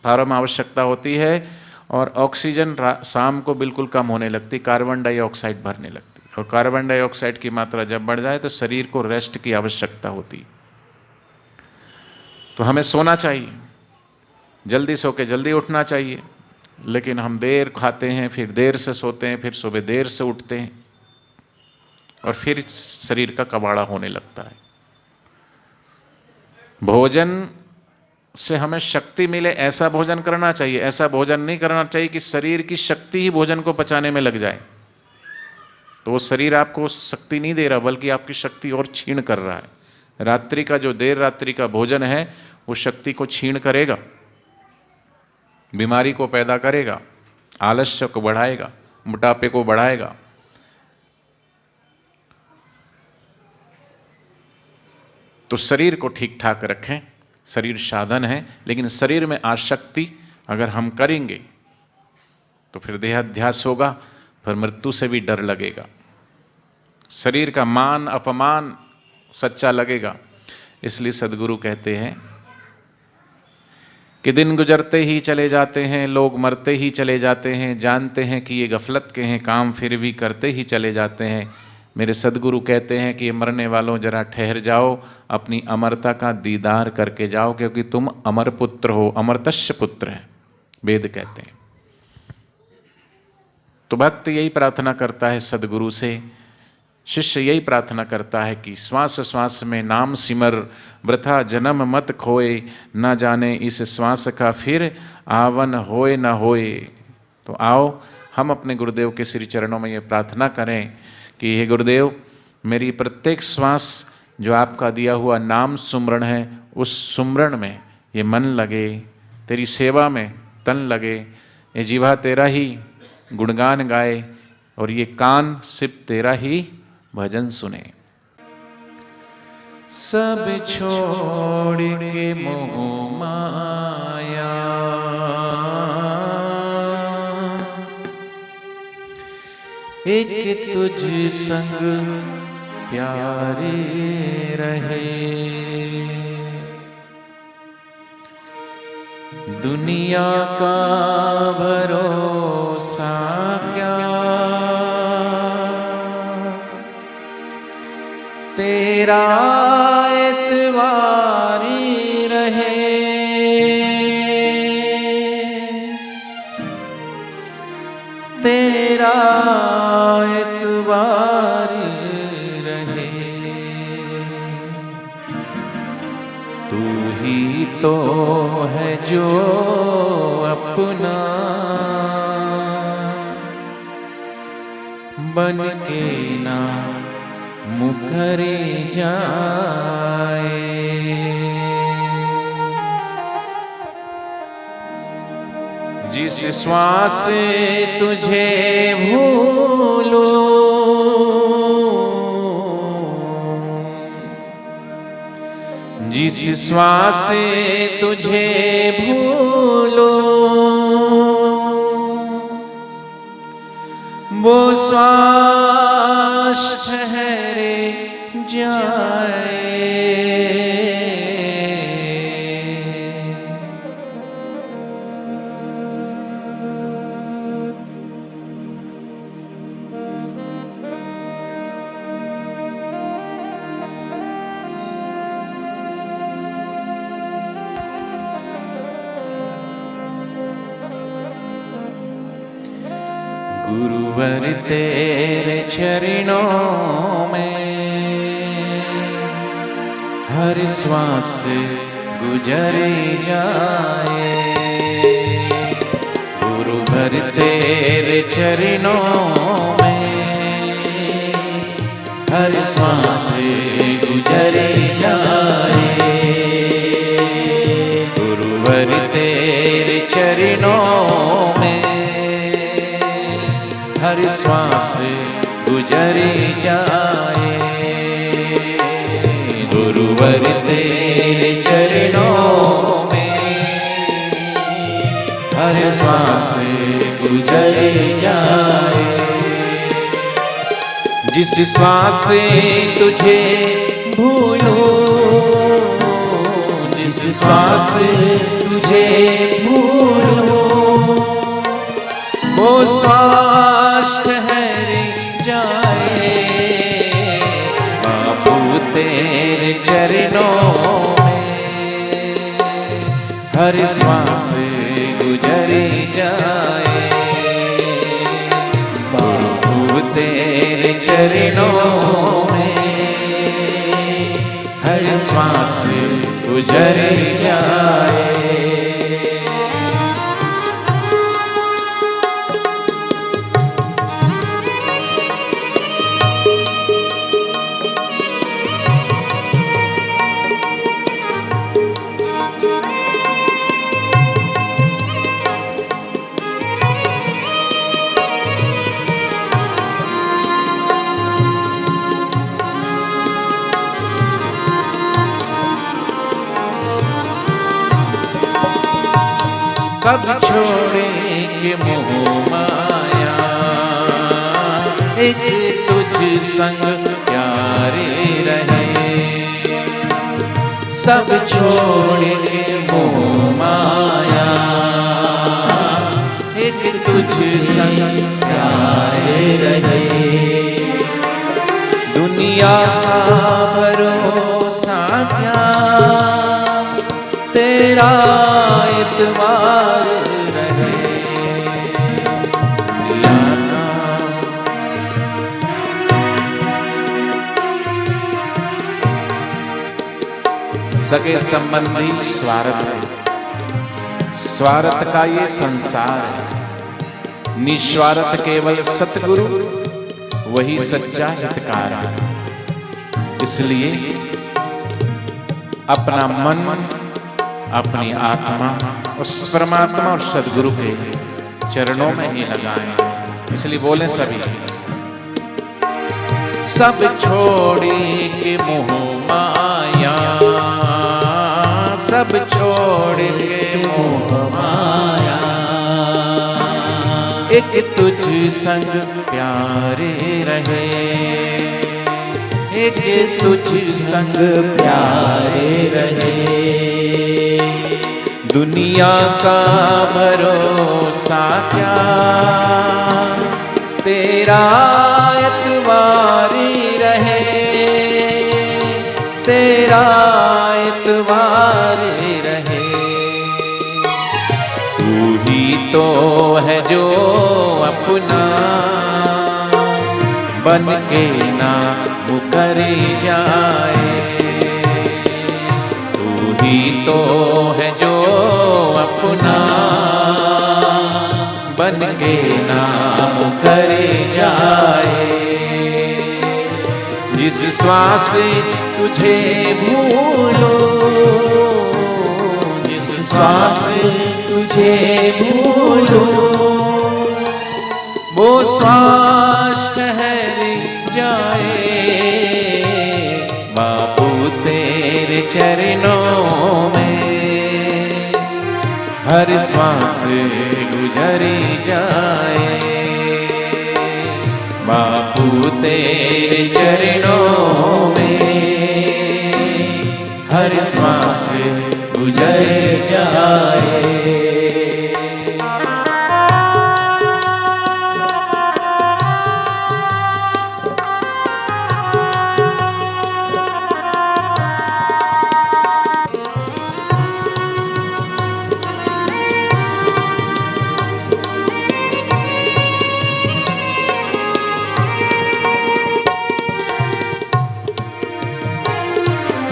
परम आवश्यकता होती है। और ऑक्सीजन शाम को बिल्कुल कम होने लगती, कार्बन डाइऑक्साइड भरने लगती, और कार्बन डाइऑक्साइड की मात्रा जब बढ़ जाए तो शरीर को रेस्ट की आवश्यकता होती। तो हमें सोना चाहिए, जल्दी सो के जल्दी उठना चाहिए, लेकिन हम देर खाते हैं, फिर देर से सोते हैं, फिर सुबह देर से उठते हैं, और फिर शरीर का कबाड़ा होने लगता है। भोजन से हमें शक्ति मिले ऐसा भोजन करना चाहिए। ऐसा भोजन नहीं करना चाहिए कि शरीर की शक्ति ही भोजन को पचाने में लग जाए, तो वो शरीर आपको शक्ति नहीं दे रहा बल्कि आपकी शक्ति और छीण कर रहा है। रात्रि का जो देर रात्रि का भोजन है वो शक्ति को छीण करेगा, बीमारी को पैदा करेगा, आलस्य को बढ़ाएगा, मोटापे को बढ़ाएगा। तो शरीर को ठीक ठाक रखें। शरीर साधन है, लेकिन शरीर में आसक्ति अगर हम करेंगे तो फिर देहाध्यास होगा, फिर मृत्यु से भी डर लगेगा, शरीर का मान अपमान सच्चा लगेगा। इसलिए सद्गुरु कहते हैं कि दिन गुजरते ही चले जाते हैं, लोग मरते ही चले जाते हैं, जानते हैं कि ये गफलत के हैं काम, फिर भी करते ही चले जाते हैं। मेरे सद्गुरु कहते हैं कि ये मरने वालों जरा ठहर जाओ, अपनी अमरता का दीदार करके जाओ, क्योंकि तुम अमर पुत्र हो, अमर्तस्य पुत्र है, वेद कहते हैं। तो भक्त यही प्रार्थना करता है सद्गुरु से, शिष्य यही प्रार्थना करता है कि श्वास श्वास में नाम सिमर, वृथा जन्म मत खोए, न जाने इस श्वास का फिर आवन होए न होए। तो आओ हम अपने गुरुदेव के श्री चरणों में ये प्रार्थना करें कि हे गुरुदेव, मेरी प्रत्येक श्वास जो आपका दिया हुआ नाम सुमरण है, उस सुमरण में ये मन लगे, तेरी सेवा में तन लगे, ये जीवा तेरा ही गुणगान गाए, और ये कान सिर्फ तेरा ही भजन सुने। सब छोड़ के मोह माया, एक तुझ संग प्यारे रहे, दुनिया का भरोसा क्या, तेरा एतवारी रहे, तेरा एतवारी रहे, तू ही तो है जो अपना बन के ना मुखरे जाए। जिस श्वास से तुझे भूलो, जिस श्वास से तुझे भूलो, वो श्वास ठहरे जाए। गुरुवर तेरे चरणों में हर श्वास गुजर जाए। गुरुवर तेरे चरणों में हर श्वास गुजर जाए। गुरुवर तेरे चरणों में हर श्वास गुजर जाए। गुरुवर तेरे चरणों में हर श्वास गुजर जाए। जिस श्वास से तुझे भूलूं, जिस श्वास से तुझे भूलूं, वो श्वास ठहर जाए। बापू तेरे चरणों में हर श्वास गुजर जाए। बापू तेरे चरणों में हर श्वास गुजर जाए। सब छोड़े के मोह माया, एक तुझ संग प्यारे रहे। सब छोड़े के मोह माया, एक तुझ संग प्यारे रहे। दुनिया का भरोसा क्या, तेरा इतबार रहे। दुनिया का सगे संबंधी स्वार्थ है, स्वार्थ का ये संसार है। निस्वार्थ केवल सतगुरु वही सच्चा हितकार है। इसलिए अपना मन, अपनी आत्मा उस परमात्मा और सदगुरु के चरणों में ही लगाएं। इसलिए बोले सभी, सब छोड़ी के मोह माया, सब छोड़ के मोह माया, एक तुझ संग प्यारे रहे। एक तुझ संग प्यारे रहे। दुनिया का भरोसा क्या, तेरा इतबारी रहे। तेरा इतबारी रहे। तू ही तो है जो अपना बन के ना मुकर जाए। तू ही तो है जो अपना बन के नाम करे जाए। जिस श्वास से तुझे भूलो, जिस श्वास से तुझे भूलो, वो श्वास ठहर जाए। बापू तेरे चरणों में हर श्वास गुजरी जाए। बापू तेरे चरणों में हर श्वास गुजर जाए।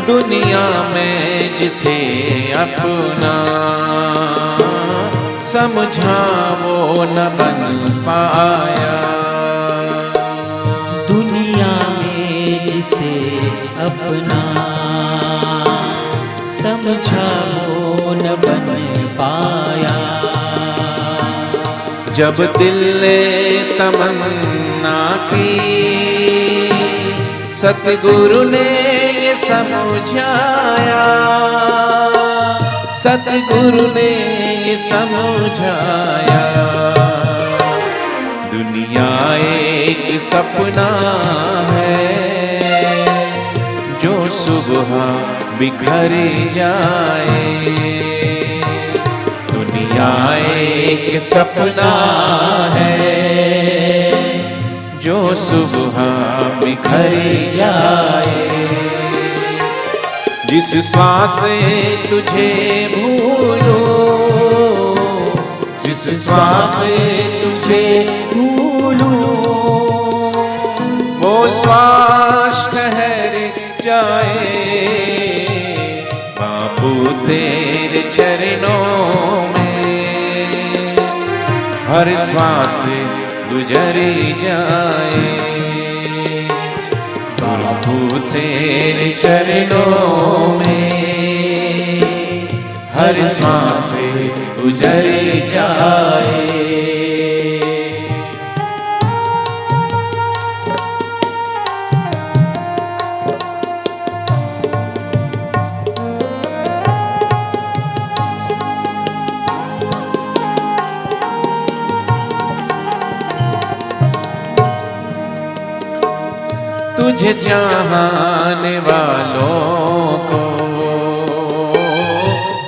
दुनिया में जिसे अपना समझा वो न बन पाया। दुनिया में जिसे अपना समझा वो न बन पाया। जब दिल ने तमन्ना की सतगुरु ने ये समझाया, सतगुरु ने ये समझाया। दुनिया एक सपना है जो सुबह बिखर जाए। दुनिया एक सपना है जो सुबह बिखर जाए। जिस श्वास से तुझे भूलो, जिस श्वास से तुझे भूलो, वो श्वास ठहर जाए। बापू तेरे चरणों में हर श्वास गुजरी जाए। बापू तेरे चरणों में हर सांस गुजरी जाए। तुझे चाहने वालों को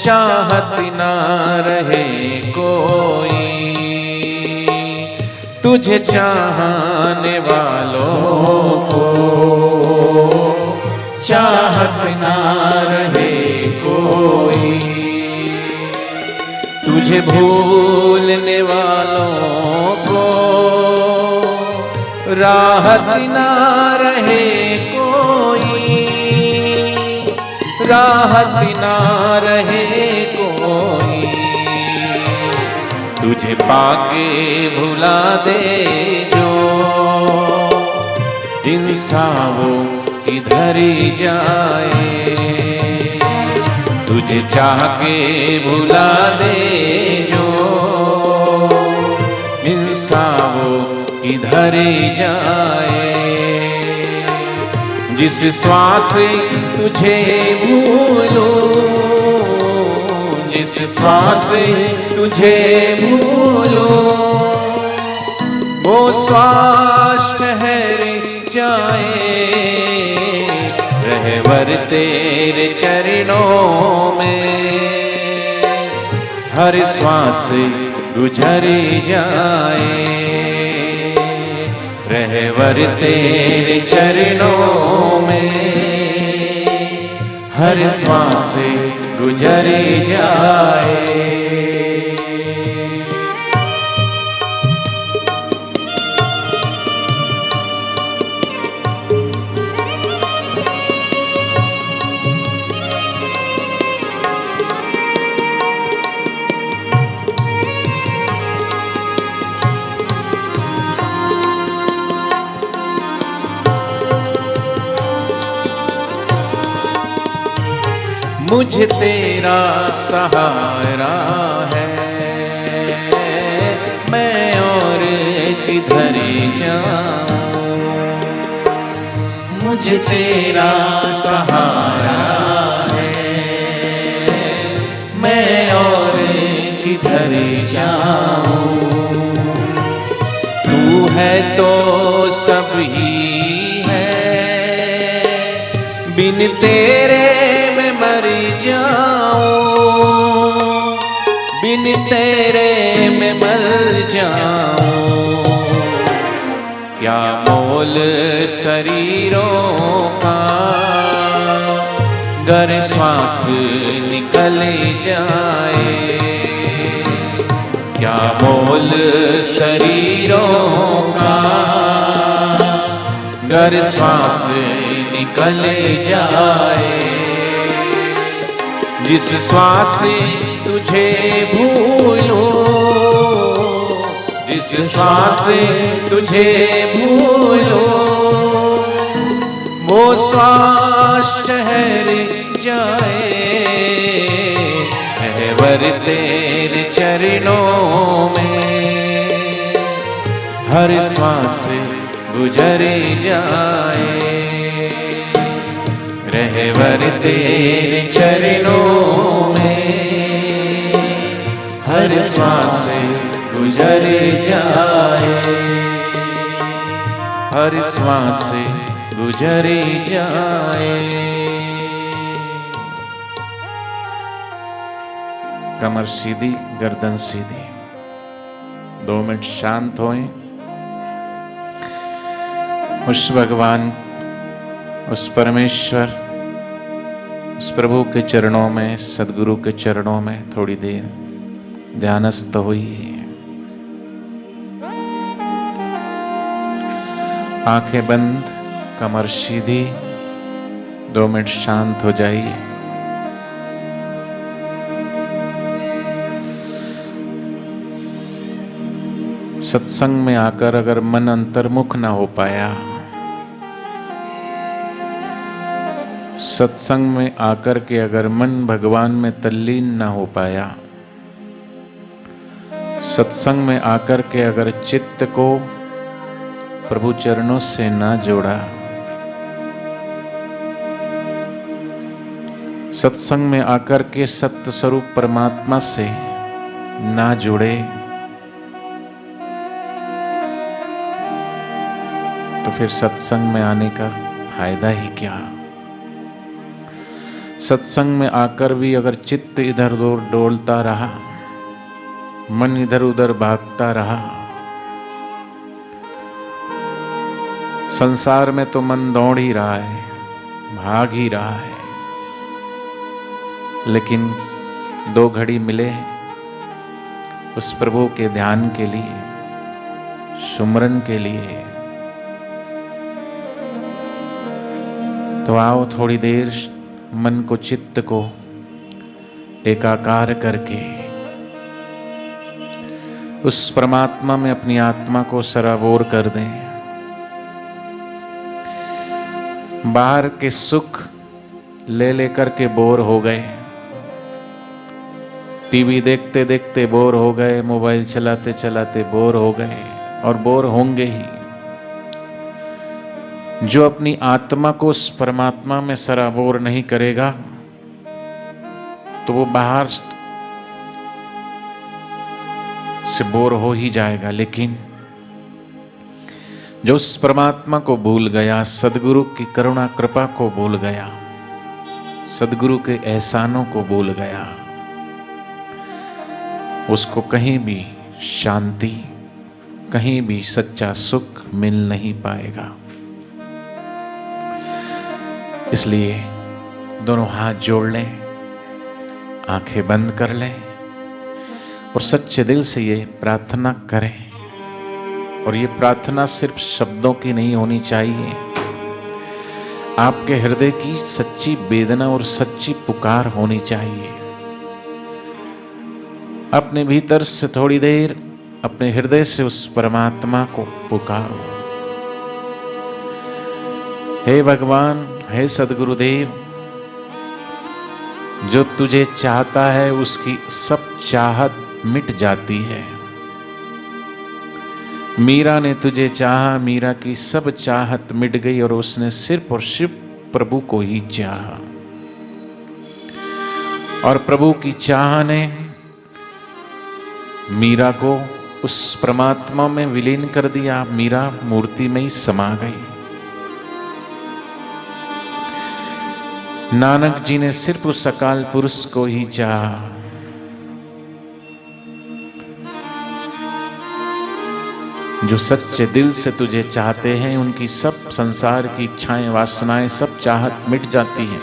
चाहत ना रहे कोई। तुझे चाहने वालों को चाहत ना रहे कोई। तुझे भूलने वालों को राहत ना रहे कोई, राहत ना रहे कोई। तुझे पाके भुला दे जो इंसान वो किधर जाए। तुझे चाह के भुला दे जो इंसान वो किधर जाए। जिस श्वास तुझे भूलो, जिस श्वास तुझे भूलो, वो श्वास ठहर जाए। रहवर तेरे चरणों में हर श्वास गुजर जाए। रहवर तेरे चरणों में हर श्वास गुजर जाए। मुझे तेरा सहारा है, मैं और किधर जाऊं। मुझे तेरा सहारा है, मैं और किधर जाऊं। तू है तो सब ही है, बिन तेरे मर जाऊं, बिन तेरे मैं मर जाऊं। क्या मोल शरीरों का गर श्वास निकल जाए। क्या मोल शरीरों का गर श्वास निकल जाए। जिस श्वास से तुझे भूलूं, जिस श्वास से तुझे भूलूं, वो श्वास ठहर जाए रहबर तेरे चरणों में, हर श्वास गुजर जाए रहबर तेरे चरणों में, हर श्वास गुजर जाए, हर श्वास गुजर जाए। कमर सीधी, गर्दन सीधी, 2 मिनट शांत होएं। उस भगवान, उस परमेश्वर, उस प्रभु के चरणों में, सदगुरु के चरणों में थोड़ी देर ध्यानस्थ हुई। आंखें बंद, कमर सीधी, 2 मिनट शांत हो जाइए। सत्संग में आकर अगर मन अंतर्मुख ना हो पाया, सत्संग में आकर के अगर मन भगवान में तल्लीन ना हो पाया, सत्संग में आकर के अगर चित्त को प्रभु चरणों से ना जोड़ा, सत्संग में आकर के सत्य स्वरूप परमात्मा से ना जुड़े, तो फिर सत्संग में आने का फायदा ही क्या। सत्संग में आकर भी अगर चित्त इधर उधर डोलता रहा, मन इधर उधर भागता रहा, संसार में तो मन दौड़ ही रहा है, भाग ही रहा है, लेकिन 2 घड़ी मिले उस प्रभु के ध्यान के लिए, सुमरन के लिए, तो आओ थोड़ी देर मन को, चित्त को एकाकार करके उस परमात्मा में अपनी आत्मा को सराबोर कर दें। बाहर के सुख ले लेकर के बोर हो गए, टीवी देखते देखते बोर हो गए, मोबाइल चलाते चलाते बोर हो गए और बोर होंगे ही। जो अपनी आत्मा को उस परमात्मा में सराबोर नहीं करेगा तो वो बाहर से बोर हो ही जाएगा, लेकिन जो उस परमात्मा को भूल गया, सदगुरु की करुणा कृपा को भूल गया, सदगुरु के एहसानों को भूल गया, उसको कहीं भी शांति, कहीं भी सच्चा सुख मिल नहीं पाएगा। इसलिए दोनों हाथ जोड़ लें, आंखें बंद कर लें और सच्चे दिल से ये प्रार्थना करें। और ये प्रार्थना सिर्फ शब्दों की नहीं होनी चाहिए, आपके हृदय की सच्ची वेदना और सच्ची पुकार होनी चाहिए। अपने भीतर से थोड़ी देर अपने हृदय से उस परमात्मा को पुकारो। हे भगवान, हे सद्गुरुदेव, जो तुझे चाहता है उसकी सब चाहत मिट जाती है। मीरा ने तुझे चाहा, मीरा की सब चाहत मिट गई और उसने सिर्फ और सिर्फ प्रभु को ही चाहा। और प्रभु की चाह ने मीरा को उस परमात्मा में विलीन कर दिया। मीरा मूर्ति में ही समा गई। नानक जी ने सिर्फ उस अकाल पुरुष को ही चाहा। जो सच्चे दिल से तुझे चाहते हैं उनकी सब संसार की इच्छाएं, वासनाएं, सब चाहत मिट जाती हैं।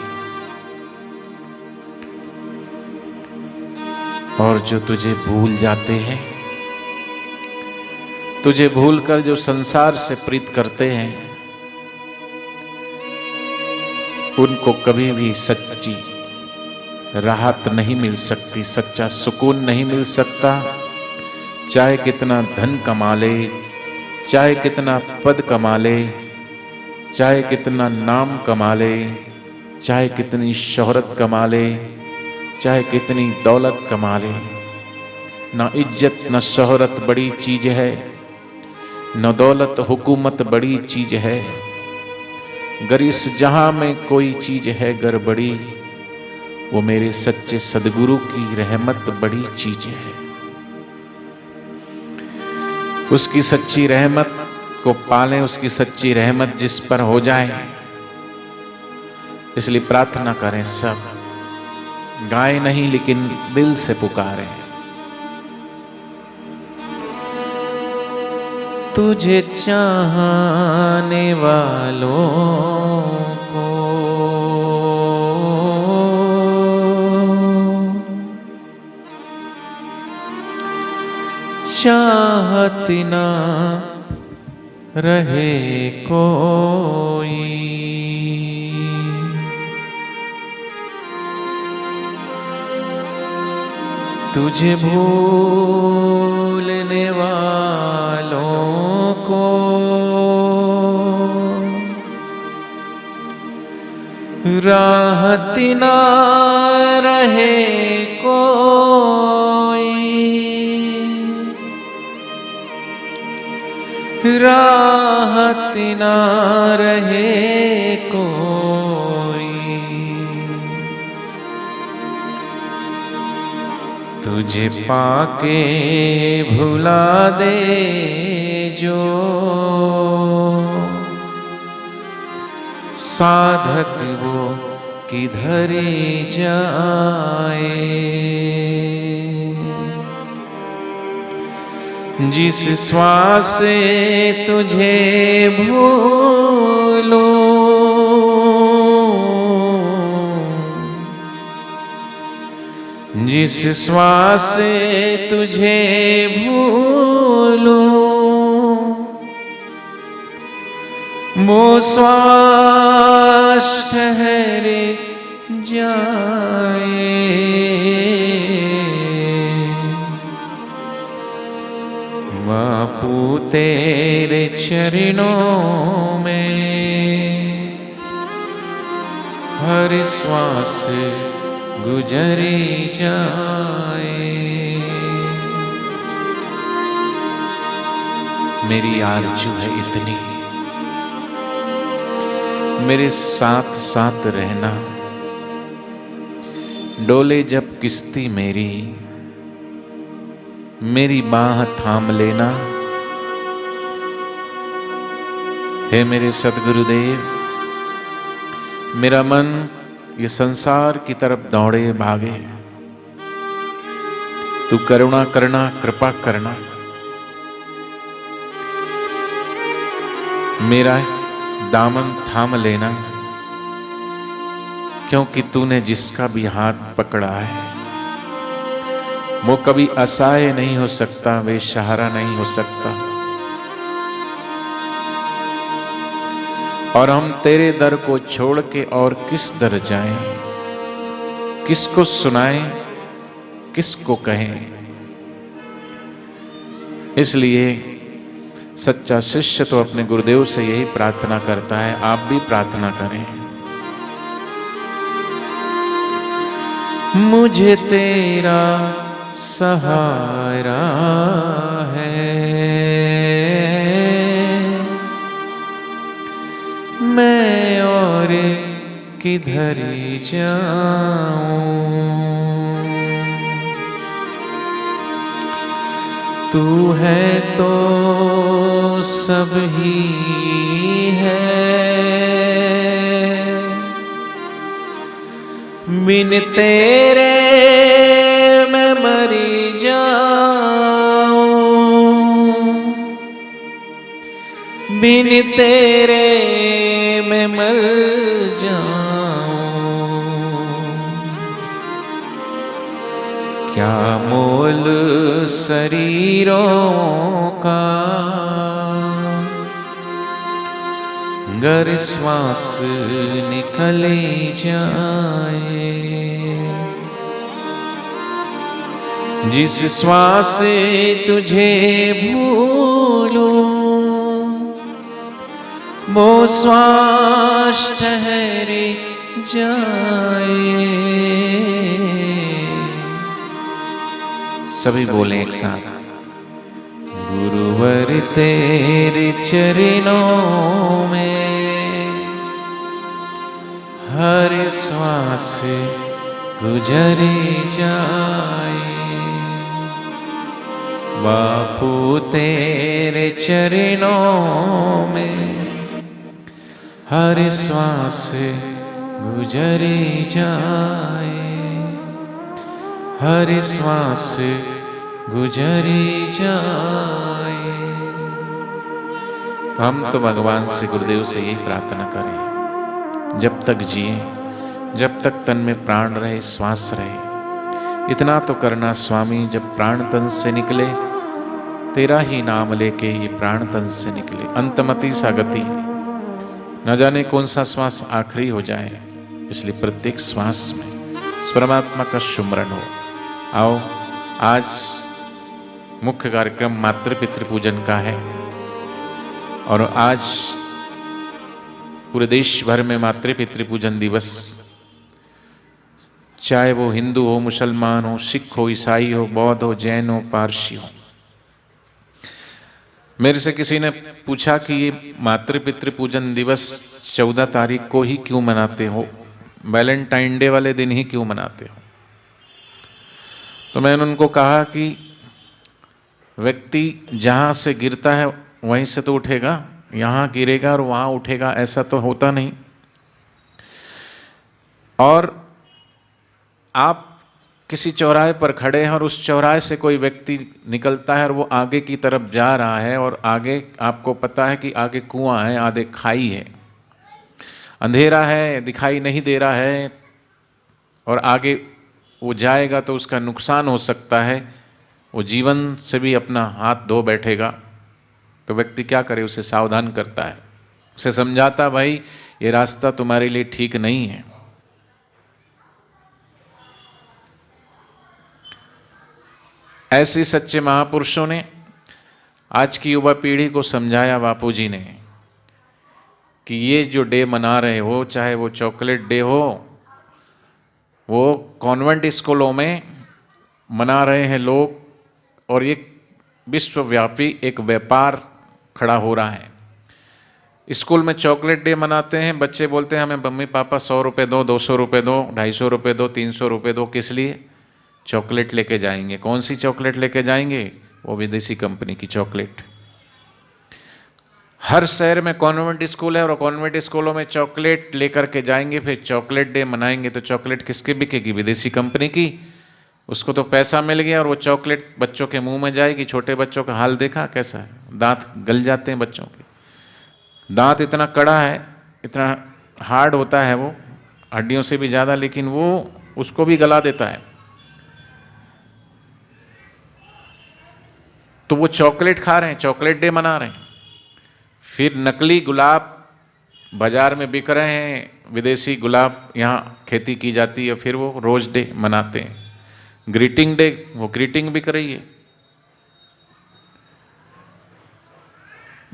और जो तुझे भूल जाते हैं, तुझे भूलकर जो संसार से प्रीत करते हैं, उनको कभी भी सच्ची राहत नहीं मिल सकती, सच्चा सुकून नहीं मिल सकता। चाहे कितना धन कमा ले, चाहे कितना पद कमा ले, चाहे कितना नाम कमा ले, चाहे कितनी शोहरत कमा ले, चाहे कितनी दौलत कमा ले, ना इज्जत न शोहरत बड़ी चीज है, न दौलत हुकूमत बड़ी चीज है। गर इस जहां में कोई चीज है गड़बड़ी, वो मेरे सच्चे सदगुरु की रहमत बड़ी चीज है। उसकी सच्ची रहमत को पालें, उसकी सच्ची रहमत जिस पर हो जाए, इसलिए प्रार्थना करें। सब गाए नहीं लेकिन दिल से पुकारें। तुझे चाहने वालों को चाहत ना रहे कोई, तुझे भूलने वालों को राहत ना रहे कोई, राहत ना रहे कोई। तुझे पाके भुला दे जो साधक, वो किधर जाए। जिस श्वास से तुझे भूलूं, जिस श्वास से तुझे भूलूं, वो श्वास ठहरे जाए। बापू तेरे चरणों में हर श्वास गुजरी जाए। मेरी आरज़ू है इतनी, मेरे साथ साथ रहना, डोले जब किश्ती मेरी बाह थाम लेना। हे मेरे सद्गुरुदेव, मेरा मन ये संसार की तरफ दौड़े भागे, तू करुणा करना, कृपा करना। मेरा दामन थाम लेना, क्योंकि तूने जिसका भी हाथ पकड़ा है वो कभी असहाय नहीं हो सकता, बेसहारा नहीं हो सकता। और हम तेरे दर को छोड़ के और किस दर जाएं, किसको सुनाएं, किसको कहें। इसलिए सच्चा शिष्य तो अपने गुरुदेव से यही प्रार्थना करता है। आप भी प्रार्थना करें। मुझे तेरा सहारा है, मैं और किधर जाऊं। तू है तो सब ही है, बिन तेरे मैं मरी जाऊं, बिन तेरे मैं मर जाऊं। क्या मोल शरीरों का, गर श्वास निकले जाए। जिस श्वास से तुझे भूलूं वो श्वास ठहरे जाए। सभी बोले एक साथ, गुरुवर तेरे चरणों में हर श्वास गुजरी जाए। बापू तेरे चरणों में हर श्वास गुजरी जाए, हर श्वास गुजरी जाए। तो हम तो भगवान से, गुरुदेव से यही प्रार्थना करें, जब तक जिए, जब तक तन में प्राण रहे, श्वास रहे, इतना तो करना स्वामी, जब प्राण तन से निकले तेरा ही नाम लेके ये प्राण तन से निकले। अंतमति सा गति, न जाने कौन सा श्वास आखिरी हो जाए, इसलिए प्रत्येक श्वास में परमात्मा का सुमरन हो। आओ, आज मुख्य कार्यक्रम मातृपितृ पूजन का है और आज पूरे देश भर में मातृपितृ पूजन दिवस, चाहे वो हिंदू हो, मुसलमान हो, सिख हो, ईसाई हो, बौद्ध हो, जैन हो, पारसी हो। मेरे से किसी ने पूछा कि ये मातृपितृ पूजन दिवस 14 तारीख को ही क्यों मनाते हो, वैलेंटाइन डे वाले दिन ही क्यों मनाते हो? तो मैंने उनको कहा कि व्यक्ति जहाँ से गिरता है वहीं से तो उठेगा, यहाँ गिरेगा और वहाँ उठेगा ऐसा तो होता नहीं। और आप किसी चौराहे पर खड़े हैं और उस चौराहे से कोई व्यक्ति निकलता है और वो आगे की तरफ जा रहा है और आगे आपको पता है कि आगे कुआं है, आगे खाई है, अंधेरा है, दिखाई नहीं दे रहा है और आगे वो जाएगा तो उसका नुकसान हो सकता है, वो जीवन से भी अपना हाथ धो बैठेगा। तो व्यक्ति क्या करे, उसे सावधान करता है, उसे समझाता, भाई ये रास्ता तुम्हारे लिए ठीक नहीं है। ऐसे सच्चे महापुरुषों ने आज की युवा पीढ़ी को समझाया, बापूजी ने, कि ये जो डे मना रहे हो, चाहे वो चॉकलेट डे हो, वो कॉन्वेंट स्कूलों में मना रहे हैं लोग और ये विश्वव्यापी एक व्यापार खड़ा हो रहा है। स्कूल में चॉकलेट डे मनाते हैं, बच्चे बोलते हैं हमें मम्मी पापा 100 रुपये दो, 200 रुपये दो, 250 रुपये दो, 300 रुपये दो। किस लिए? चॉकलेट लेके जाएंगे। कौन सी चॉकलेट लेके जाएंगे? वो विदेशी कंपनी की चॉकलेट। हर शहर में कॉन्वेंट स्कूल है और कॉन्वेंट स्कूलों में चॉकलेट लेकर के जाएंगे, फिर चॉकलेट डे मनाएंगे। तो चॉकलेट किसकी बिकेगी? विदेशी कंपनी की। उसको तो पैसा मिल गया और वो चॉकलेट बच्चों के मुंह में जाएगी। छोटे बच्चों का हाल देखा कैसा है, दांत गल जाते हैं बच्चों के। दांत इतना कड़ा है, इतना हार्ड होता है वो, हड्डियों से भी ज़्यादा, लेकिन वो उसको भी गला देता है। तो वो चॉकलेट खा रहे हैं, चॉकलेट डे मना रहे हैं। फिर नकली गुलाब बाजार में बिक रहे हैं, विदेशी गुलाब यहाँ खेती की जाती है, फिर वो रोज डे मनाते हैं। ग्रीटिंग डे, वो ग्रीटिंग बिक रही है।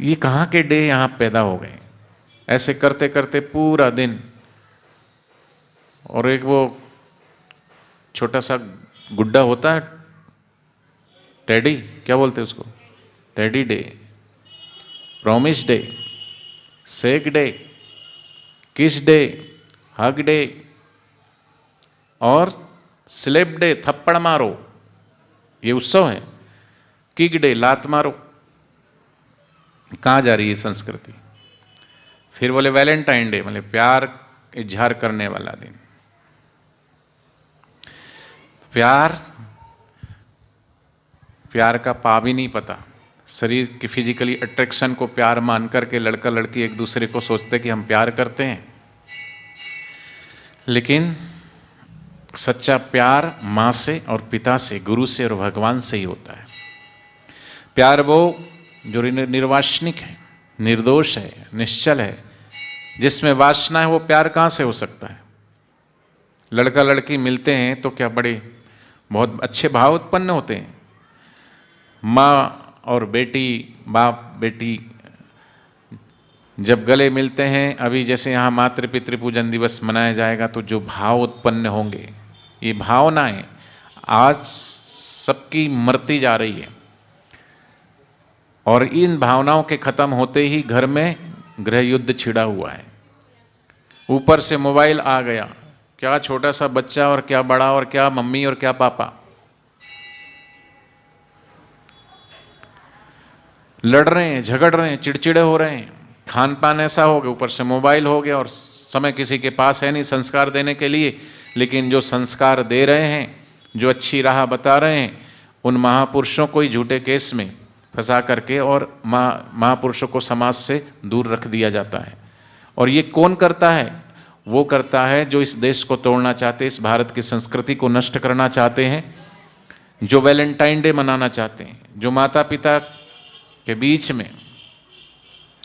ये कहाँ के डे यहाँ पैदा हो गए? ऐसे करते करते पूरा दिन। और एक वो छोटा सा गुड्डा होता है, टेडी, क्या बोलते हैं उसको? टेडी डे, प्रॉमिस डे, सेक डे, किस डे, हग डे और स्लेप डे, थप्पड़ मारो, ये उत्सव है। किक डे, लात मारो। कहाँ जा रही है संस्कृति? फिर बोले वैलेंटाइन डे, बोले प्यार इजहार करने वाला दिन। प्यार का पाव ही नहीं पता। शरीर की फिजिकली अट्रैक्शन को प्यार मान करके लड़का लड़की एक दूसरे को सोचते कि हम प्यार करते हैं, लेकिन सच्चा प्यार माँ से और पिता से, गुरु से और भगवान से ही होता है। प्यार वो जो निर्वासनिक है, निर्दोष है, निश्चल है, जिसमें वासना है, वो प्यार कहाँ से हो सकता है? लड़का लड़की मिलते हैं तो क्या बड़े बहुत अच्छे भाव उत्पन्न होते हैं। माँ और बेटी, बाप बेटी जब गले मिलते हैं, अभी जैसे यहाँ मातृ पितृ पूजन दिवस मनाया जाएगा, तो जो भाव उत्पन्न होंगे, ये भावनाएं आज सबकी मरती जा रही है, और इन भावनाओं के खत्म होते ही घर में गृह युद्ध छिड़ा हुआ है। ऊपर से मोबाइल आ गया, क्या छोटा सा बच्चा और क्या बड़ा, और क्या मम्मी और क्या पापा, लड़ रहे हैं, झगड़ रहे हैं, चिड़चिड़े हो रहे हैं। खान पान ऐसा हो गया, ऊपर से मोबाइल हो गया, और समय किसी के पास है नहीं संस्कार देने के लिए। लेकिन जो संस्कार दे रहे हैं, जो अच्छी राह बता रहे हैं, उन महापुरुषों को ही झूठे केस में फंसा करके और महापुरुषों को समाज से दूर रख दिया जाता है। और ये कौन करता है? वो करता है जो इस देश को तोड़ना चाहते हैं, इस भारत की संस्कृति को नष्ट करना चाहते हैं, जो वैलेंटाइन डे मनाना चाहते हैं, जो माता पिता के बीच में,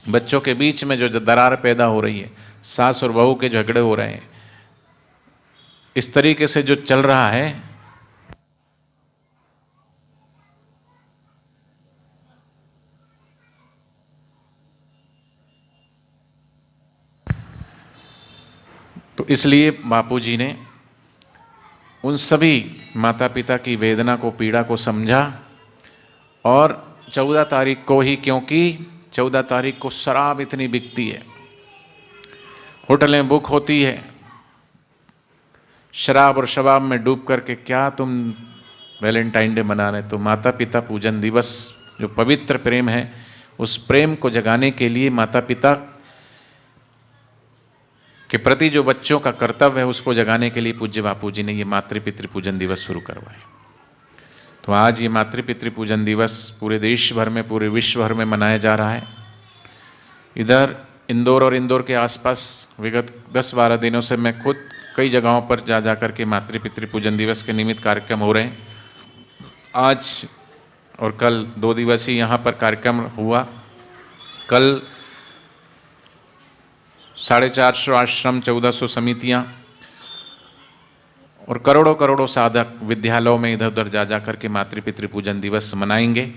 बच्चों के बीच में जो दरार पैदा हो रही है, सास और बहू के झगड़े हो रहे हैं, इस तरीके से जो चल रहा है, तो इसलिए बापूजी ने उन सभी माता पिता की वेदना को, पीड़ा को समझा। और 14 तारीख को ही, क्योंकि 14 तारीख को शराब इतनी बिकती है, होटलें बुक होती है, शराब और शबाब में डूब करके क्या तुम वैलेंटाइन डे मना रहे? तो माता पिता पूजन दिवस, जो पवित्र प्रेम है, उस प्रेम को जगाने के लिए, माता पिता के प्रति जो बच्चों का कर्तव्य है, उसको जगाने के लिए पूज्य बापूजी ने ये मातृ पितृ पूजन दिवस शुरू करवाए। तो आज ये मातृ पितृ पूजन दिवस पूरे देश भर में, पूरे विश्व भर में मनाया जा रहा है। इधर इंदौर और इंदौर के आसपास विगत 10-12 दिनों से मैं खुद कई जगहों पर जा कर के मातृ पितृ पूजन दिवस के निमित्त कार्यक्रम हो रहे हैं। आज और कल 2 दिवसीय यहाँ पर कार्यक्रम हुआ। कल 450 आश्रम, 1400 समितियाँ और करोड़ों करोड़ों साधक विद्यालयों में इधर उधर जा कर के मातृ पितृ पूजन दिवस मनाएंगे।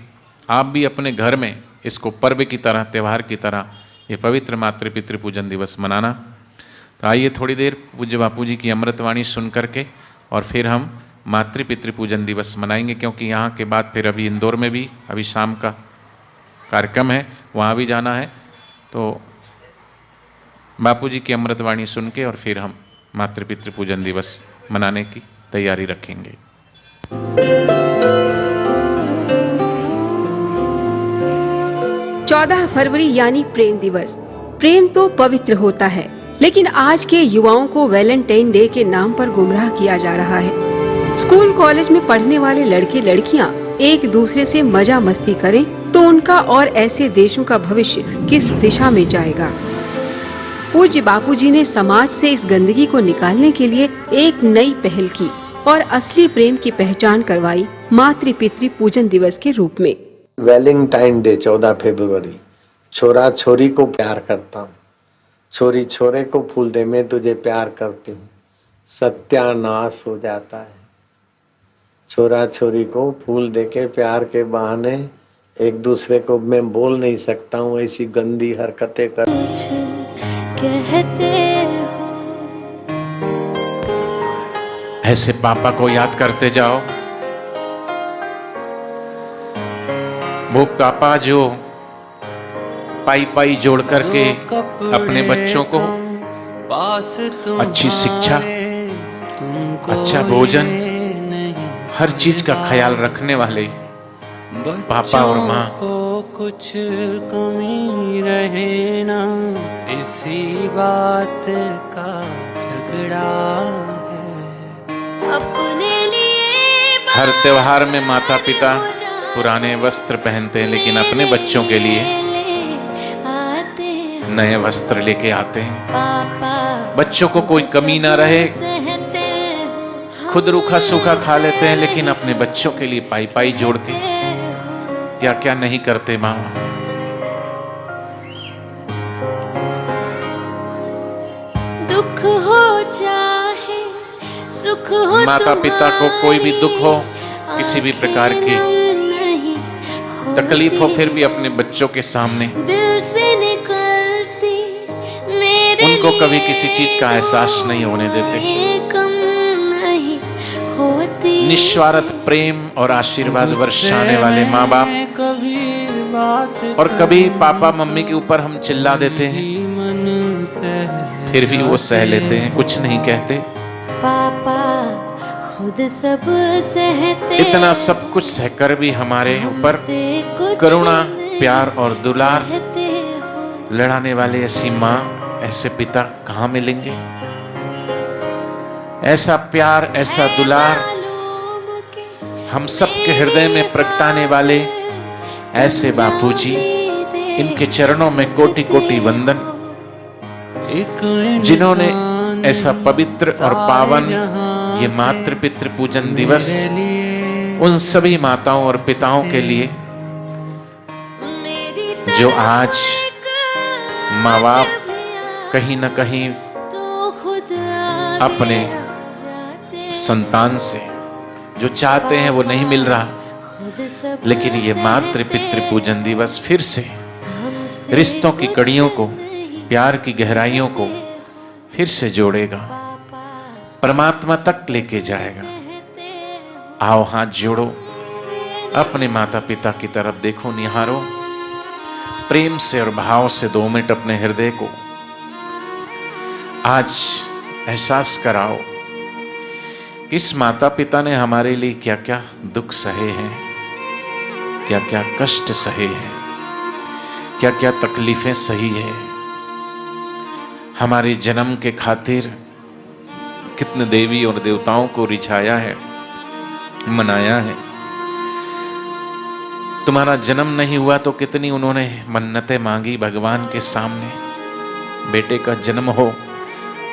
आप भी अपने घर में इसको पर्व की तरह, त्यौहार की तरह, ये पवित्र मातृ पितृ पूजन दिवस मनाना। तो आइए थोड़ी देर पूज्य बापूजी की अमृतवाणी सुन करके और फिर हम मातृ पितृ पूजन दिवस मनाएंगे, क्योंकि यहाँ के बाद फिर अभी इंदौर में भी अभी शाम का कार्यक्रम है, वहाँ भी जाना है। तो बापूजी की अमृतवाणी सुन के और फिर हम मातृ पितृ पूजन दिवस मनाने की तैयारी रखेंगे। 14 फरवरी यानी प्रेम दिवस। प्रेम तो पवित्र होता है, लेकिन आज के युवाओं को वैलेंटाइन डे के नाम पर गुमराह किया जा रहा है। स्कूल कॉलेज में पढ़ने वाले लड़के लड़कियां एक दूसरे से मजा मस्ती करें तो उनका और ऐसे देशों का भविष्य किस दिशा में जाएगा। पूज्य बापूजी ने समाज से इस गंदगी को निकालने के लिए एक नई पहल की और असली प्रेम की पहचान करवाई मातृ पितृ पूजन दिवस के रूप में। वैलेंटाइन डे 14 फरवरी। छोरा छोरी को प्यार करता हूँ, छोरी छोरे को फूल दे, मैं तुझे प्यार करती हूँ, सत्यानाश हो जाता है। छोरा छोरी को फूल देके प्यार के बहाने एक दूसरे को मैं बोल नहीं सकता हूँ, ऐसी गंदी हरकतें कर कहते हो। ऐसे पापा को याद करते जाओ, वो पापा जो पाई पाई जोड़ करके अपने बच्चों को अच्छी शिक्षा, अच्छा भोजन, हर चीज का ख्याल रखने वाले पापा और माँ को कुछ कमी रहे ना, इसी बात का झगड़ा है। अपने लिए हर त्योहार में माता पिता पुराने वस्त्र पहनते हैं, लेकिन अपने बच्चों के लिए नए वस्त्र लेके आते हैं। बच्चों को कोई कमी ना रहे, खुद रूखा सूखा खा लेते हैं, लेकिन अपने बच्चों के लिए पाई पाई जोड़ के क्या क्या नहीं करते माँ। दुख हो चाहे सुख हो माता पिता को कोई भी दुख हो, किसी भी प्रकार की तकलीफ हो, फिर भी अपने बच्चों के सामने दिल से निकलती मेरे उनको कभी लिए किसी चीज का एहसास नहीं होने देते। कम नहीं होती। निस्वार्थ प्रेम और आशीर्वाद वर्षाने वाले माँ बाप, और कभी पापा मम्मी के ऊपर हम चिल्ला देते हैं, फिर भी वो सह लेते हैं, कुछ नहीं कहते। पापा खुद सब सहते, इतना सब कुछ सहकर भी हमारे ऊपर हमसे कुछ करुणा, नहीं प्यार और दुलार कहते हो। लड़ाने वाले ऐसी माँ, ऐसे पिता कहाँ मिलेंगे? ऐसा प्यार, ऐसा दुलार मालूम के हम सबके हृदय में प्रगटाने वाले ऐसे बापूजी, इनके चरणों में कोटि कोटि वंदन, जिन्होंने ऐसा पवित्र और पावन ये मातृ पितृ पूजन दिवस उन सभी माताओं और पिताओं के लिए जो आज माँ बाप कहीं न कहीं अपने संतान से जो चाहते हैं वो नहीं मिल रहा, लेकिन ये मातृ पितृ पूजन दिवस फिर से रिश्तों की कड़ियों को, प्यार की गहराइयों को फिर से जोड़ेगा, परमात्मा तक लेके जाएगा। आओ हाथ जोड़ो, अपने माता पिता की तरफ देखो, निहारो, प्रेम से और भाव से 2 मिनट अपने हृदय को आज एहसास कराओ कि इस माता पिता ने हमारे लिए क्या क्या दुख सहे हैं, क्या क्या कष्ट सहे हैं, क्या क्या तकलीफें सही है। हमारे जन्म के खातिर कितने देवी और देवताओं को रिझाया है, मनाया है। तुम्हारा जन्म नहीं हुआ तो कितनी उन्होंने मन्नतें मांगी भगवान के सामने, बेटे का जन्म हो,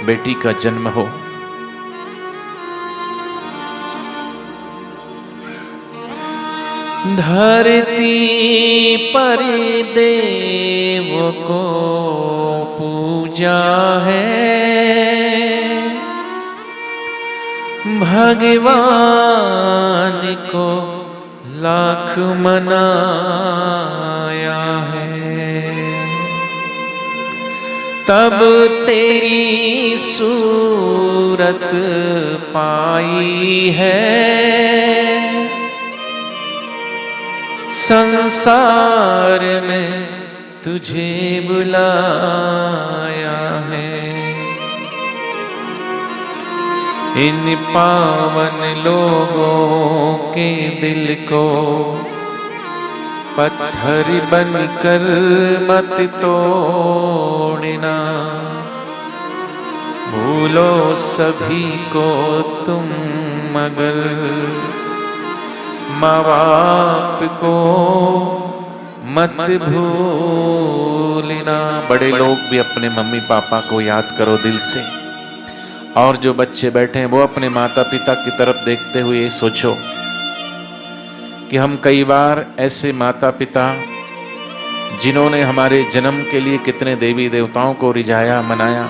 बेटी का जन्म हो। धरती पर देव को पूजा है, भगवान को लाख मनाया है। तब तेरी सूरत पाई है, संसार में तुझे बुलाया है। इन पावन लोगों के दिल को पत्थर बनकर मत तोड़ना, भूलो सभी को तुम मगर माँ बाप को मत भूलना। बड़े लोग भी अपने मम्मी पापा को याद करो दिल से, और जो बच्चे बैठे हैं वो अपने माता पिता की तरफ देखते हुए ये सोचो कि हम कई बार ऐसे माता पिता जिन्होंने हमारे जन्म के लिए कितने देवी देवताओं को रिझाया, मनाया,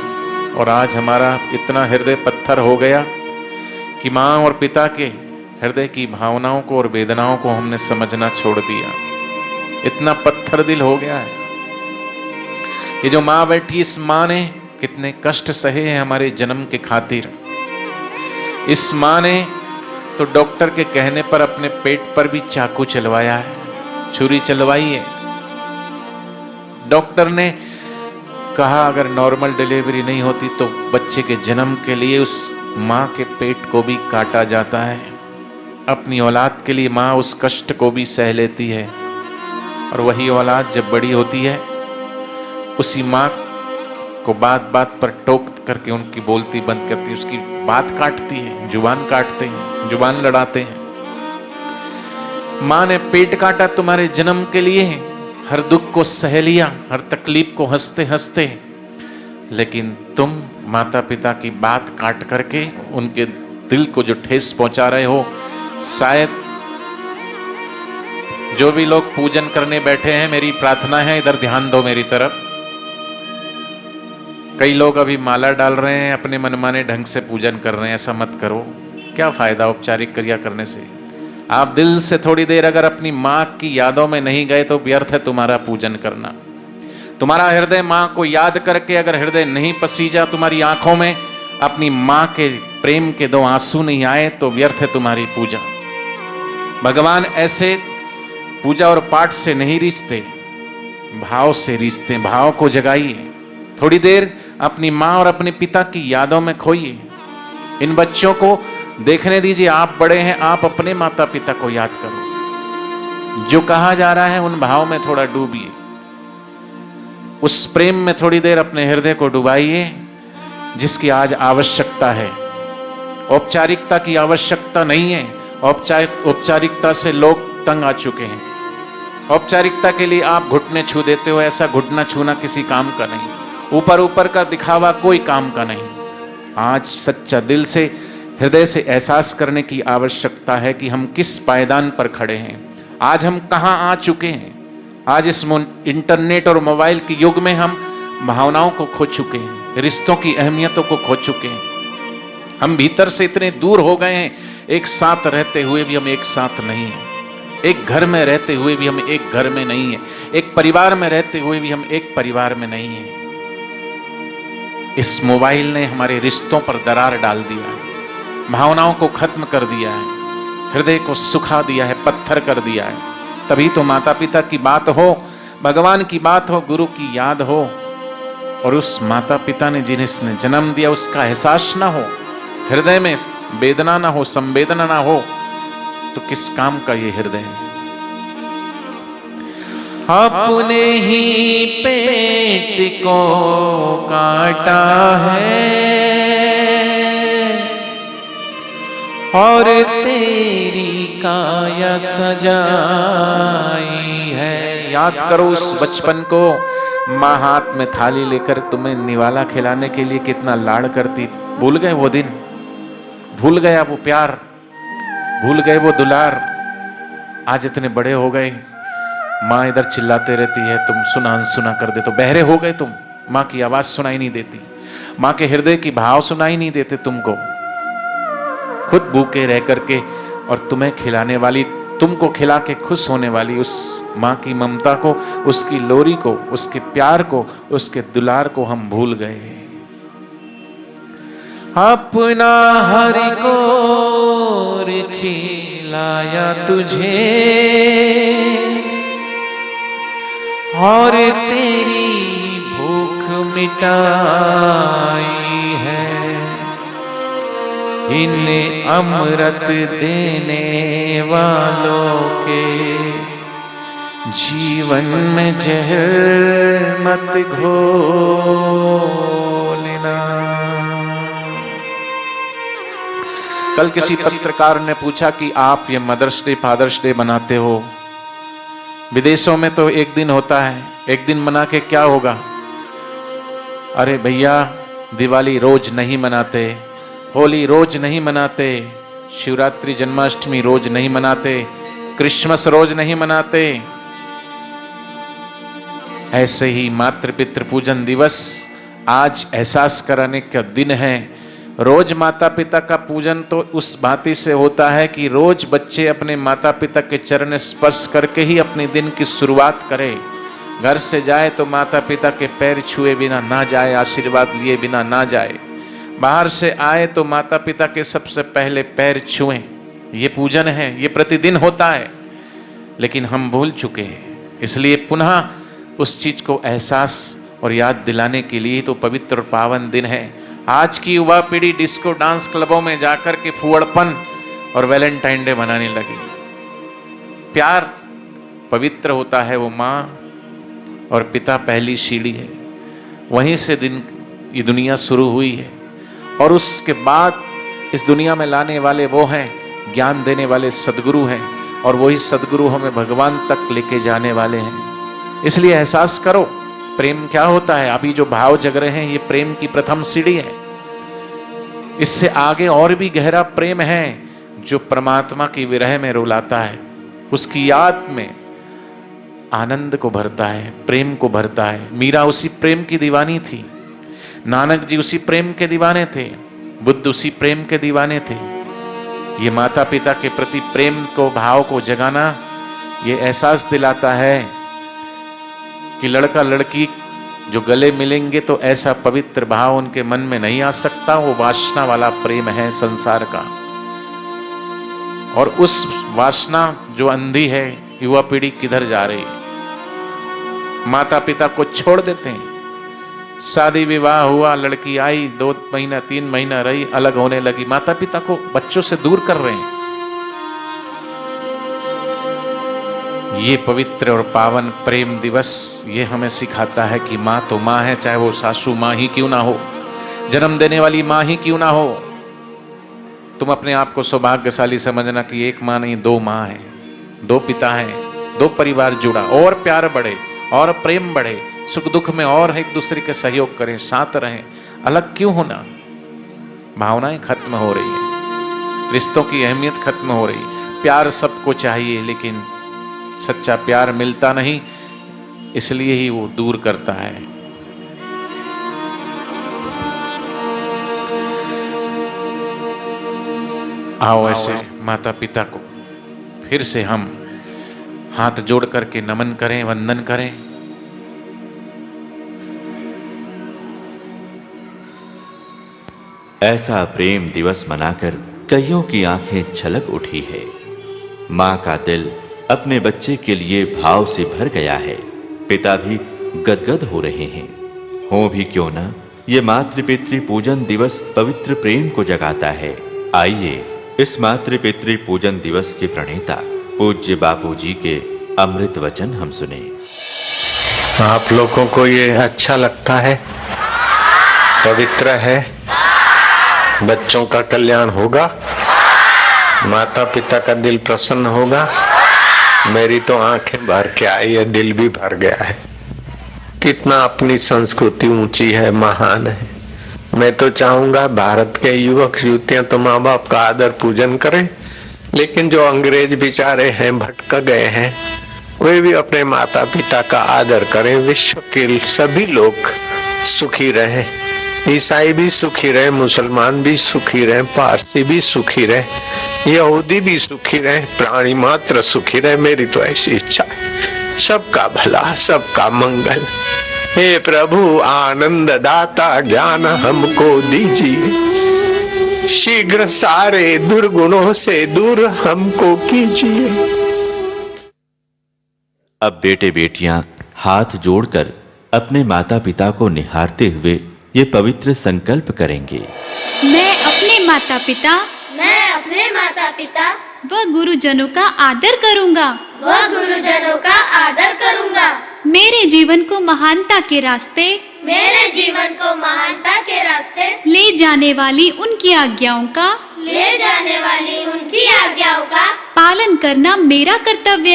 और आज हमारा इतना हृदय पत्थर हो गया कि माँ और पिता के हृदय की भावनाओं को और वेदनाओं को हमने समझना छोड़ दिया। इतना पत्थर दिल हो गया है। ये जो माँ बैठी, इस माँ ने कितने कष्ट सहे हैं हमारे जन्म के खातिर। इस माँ ने तो डॉक्टर के कहने पर अपने पेट पर भी चाकू चलवाया है, छुरी चलवाई है। डॉक्टर ने कहा अगर नॉर्मल डिलीवरी नहीं होती तो बच्चे के जन्म के लिए उस माँ के पेट को भी काटा जाता है। अपनी औलाद के लिए माँ उस कष्ट को भी सह लेती है, और वही औलाद जब बड़ी होती है उसी माँ को बात बात पर टोक करके उनकी बोलती बंद करती है, उसकी बात काटती है, जुबान काटते हैं, जुबान लड़ाते हैं। माँ ने पेट काटा तुम्हारे जन्म के लिए, हर दुख को सह लिया, हर तकलीफ को हंसते हंसते, लेकिन तुम माता पिता की बात काट करके उनके दिल को जो ठेस पहुंचा रहे हो, शायद जो भी लोग पूजन करने बैठे हैं, मेरी प्रार्थना है इधर ध्यान दो मेरी तरफ। कई लोग अभी माला डाल रहे हैं, अपने मनमाने ढंग से पूजन कर रहे हैं। ऐसा मत करो। क्या फायदा औपचारिक क्रिया करने से? आप दिल से थोड़ी देर अगर अपनी माँ की यादों में नहीं गए तो व्यर्थ है तुम्हारा पूजन करना। तुम्हारा हृदय माँ को याद करके अगर हृदय नहीं पसीजा, तुम्हारी आंखों में अपनी माँ के प्रेम के 2 आंसू नहीं आए तो व्यर्थ है तुम्हारी पूजा। भगवान ऐसे पूजा और पाठ से नहीं रिश्ते, भाव से रिश्ते। भाव को जगाइए। थोड़ी देर अपनी माँ और अपने पिता की यादों में खोइए। इन बच्चों को देखने दीजिए। आप बड़े हैं, आप अपने माता पिता को याद करो। जो कहा जा रहा है उन भाव में थोड़ा डूबिए। उस प्रेम में थोड़ी देर अपने हृदय को डुबाइए जिसकी आज आवश्यकता है। औपचारिकता की आवश्यकता नहीं है। औपचारिकता से लोग तंग आ चुके हैं। औपचारिकता के लिए आप घुटने छू देते हो। ऐसा घुटना छूना किसी काम का नहीं। ऊपर ऊपर का दिखावा कोई काम का नहीं। आज सच्चा दिल से, हृदय से एहसास करने की आवश्यकता है कि हम किस पायदान पर खड़े हैं। आज हम कहाँ आ चुके हैं। आज इस इंटरनेट और मोबाइल के युग में हम भावनाओं को खो चुके हैं, रिश्तों की अहमियतों को खो चुके हैं। हम भीतर से इतने दूर हो गए हैं। एक साथ रहते हुए भी हम एक साथ नहीं हैं। एक घर में रहते हुए भी हम एक घर में नहीं हैं। एक परिवार में रहते हुए भी हम एक परिवार में नहीं हैं। इस मोबाइल ने हमारे रिश्तों पर दरार डाल दिया है, भावनाओं को खत्म कर दिया है, हृदय को सुखा दिया है, पत्थर कर दिया है। तभी तो माता पिता की बात हो, भगवान की बात हो, गुरु की याद हो और उस माता पिता ने जिन्हें जन्म दिया उसका एहसास ना हो, हृदय में वेदना ना हो, संवेदना ना हो, तो किस काम का ये हृदय है। अपने ही पेट को काटा है और तेरी काया सजाई है। याद करो उस बचपन को। माँ हाथ में थाली लेकर तुम्हें निवाला खिलाने के लिए कितना लाड़ करती। भूल गए वो दिन? भूल गया वो प्यार? भूल गए वो दुलार? आज इतने बड़े हो गए, माँ इधर चिल्लाते रहती है, तुम सुना सुना कर दे। तो बहरे हो गए तुम। माँ की आवाज सुनाई नहीं देती, माँ के हृदय की भाव सुनाई नहीं देते तुमको। खुद भूखे रह करके और तुम्हें खिलाने वाली, तुमको खिला के खुश होने वाली उस माँ की ममता को, उसकी लोरी को, उसके प्यार को, उसके दुलार को हम भूल गए। अपना हरि को खिलाया तुझे और तेरी भूख मिटाई है। इन अमृत देने वालों के जीवन में जहर मत घोलना। कल किसी पत्रकार ने पूछा कि आप ये मदर्स डे, फादर्स डे मनाते हो, विदेशों में तो एक दिन होता है, एक दिन मना के क्या होगा? अरे भैया, दिवाली रोज नहीं मनाते, होली रोज नहीं मनाते, शिवरात्रि जन्माष्टमी रोज नहीं मनाते, क्रिसमस रोज नहीं मनाते। ऐसे ही मातृ पितृ पूजन दिवस आज एहसास कराने का दिन है। रोज माता पिता का पूजन तो उस भांति से होता है कि रोज बच्चे अपने माता पिता के चरण स्पर्श करके ही अपने दिन की शुरुआत करे। घर से जाए तो माता पिता के पैर छुए बिना ना जाए, आशीर्वाद लिए बिना ना जाए। बाहर से आए तो माता पिता के सबसे पहले पैर छुएं। ये पूजन है, ये प्रतिदिन होता है, लेकिन हम भूल चुके हैं। इसलिए पुनः उस चीज को एहसास और याद दिलाने के लिए तो पवित्र और पावन दिन है। आज की युवा पीढ़ी डिस्को डांस क्लबों में जाकर के फुअड़पन और वैलेंटाइन डे मनाने लगी। प्यार पवित्र होता है, वो माँ और पिता पहली सीढ़ी है, वहीं से दिन ये दुनिया शुरू हुई है। और उसके बाद इस दुनिया में लाने वाले वो हैं, ज्ञान देने वाले सदगुरु हैं, और वही सदगुरु हमें भगवान तक लेके जाने वाले हैं। इसलिए एहसास करो प्रेम क्या होता है। अभी जो भाव जग रहे हैं ये प्रेम की प्रथम सीढ़ी है। इससे आगे और भी गहरा प्रेम है जो परमात्मा की विरह में रुलाता है, उसकी याद में आनंद को भरता है, प्रेम को भरता है। मीरा उसी प्रेम की दीवानी थी। नानक जी उसी प्रेम के दीवाने थे, बुद्ध उसी प्रेम के दीवाने थे। ये माता पिता के प्रति प्रेम को, भाव को जगाना, ये एहसास दिलाता है कि लड़का लड़की जो गले मिलेंगे तो ऐसा पवित्र भाव उनके मन में नहीं आ सकता। वो वासना वाला प्रेम है संसार का, और उस वासना जो अंधी है, युवा पीढ़ी किधर जा रही, माता पिता को छोड़ देते हैं। शादी विवाह हुआ, लड़की आई, 2 महीना 3 महीना रही, अलग होने लगी, माता पिता को बच्चों से दूर कर रहे हैं। ये पवित्र और पावन प्रेम दिवस ये हमें सिखाता है कि माँ तो माँ है, चाहे वो सासू माँ ही क्यों ना हो, जन्म देने वाली माँ ही क्यों ना हो। तुम अपने आप को सौभाग्यशाली समझना कि एक माँ नहीं, 2 माँ है, 2 पिता हैं, 2 परिवार जुड़ा, और प्यार बढ़े और प्रेम बढ़े, सुख दुख में और एक दूसरे के सहयोग करें, साथ रहें। अलग क्यों होना? भावनाएं खत्म हो रही है, रिश्तों की अहमियत खत्म हो रही। प्यार सबको चाहिए, लेकिन सच्चा प्यार मिलता नहीं, इसलिए ही वो दूर करता है। आओ ऐसे माता पिता को फिर से हम हाथ जोड़ करके नमन करें, वंदन करें। ऐसा प्रेम दिवस मनाकर कईयों की आंखें छलक उठी है। माँ का दिल अपने बच्चे के लिए भाव से भर गया है। पिता भी गदगद हो रहे हैं। हो भी क्यों ना, ये मातृ पितृ पूजन दिवस पवित्र प्रेम को जगाता है। आइए इस मातृ पितृ पूजन दिवस के प्रणेता पूज्य बापू जी के अमृत वचन हम सुने। आप लोगों को ये अच्छा लगता है, पवित्र है, बच्चों का कल्याण होगा, माता पिता का दिल प्रसन्न होगा। मेरी तो आंखें भर के आई है, दिल भी भर गया है। कितना अपनी संस्कृति ऊंची है, महान है। मैं तो चाहूंगा भारत के युवक युवतियां तो माँ बाप का आदर पूजन करें, लेकिन जो अंग्रेज बेचारे हैं, भटक गए हैं, वे भी अपने माता पिता का आदर करें। विश्व के सभी लोग सुखी रहे, ईसाई भी सुखी रहे, मुसलमान भी सुखी रहे, पारसी भी सुखी रहे, यहूदी भी सुखी रहे, प्राणी मात्र सुखी रहे। मेरी तो ऐसी इच्छा है, सबका भला, सबका मंगल। हे प्रभु आनंद दाता ज्ञान हमको दीजिए, शीघ्र सारे दुर्गुणों से दूर हमको कीजिए। अब बेटे बेटियां हाथ जोड़कर अपने माता पिता को निहारते हुए ये पवित्र संकल्प करेंगे। मैं अपने माता पिता व गुरुजनों का आदर करूंगा। मेरे जीवन को महानता के रास्ते ले जाने वाली उनकी आज्ञाओं का पालन करना मेरा कर्तव्य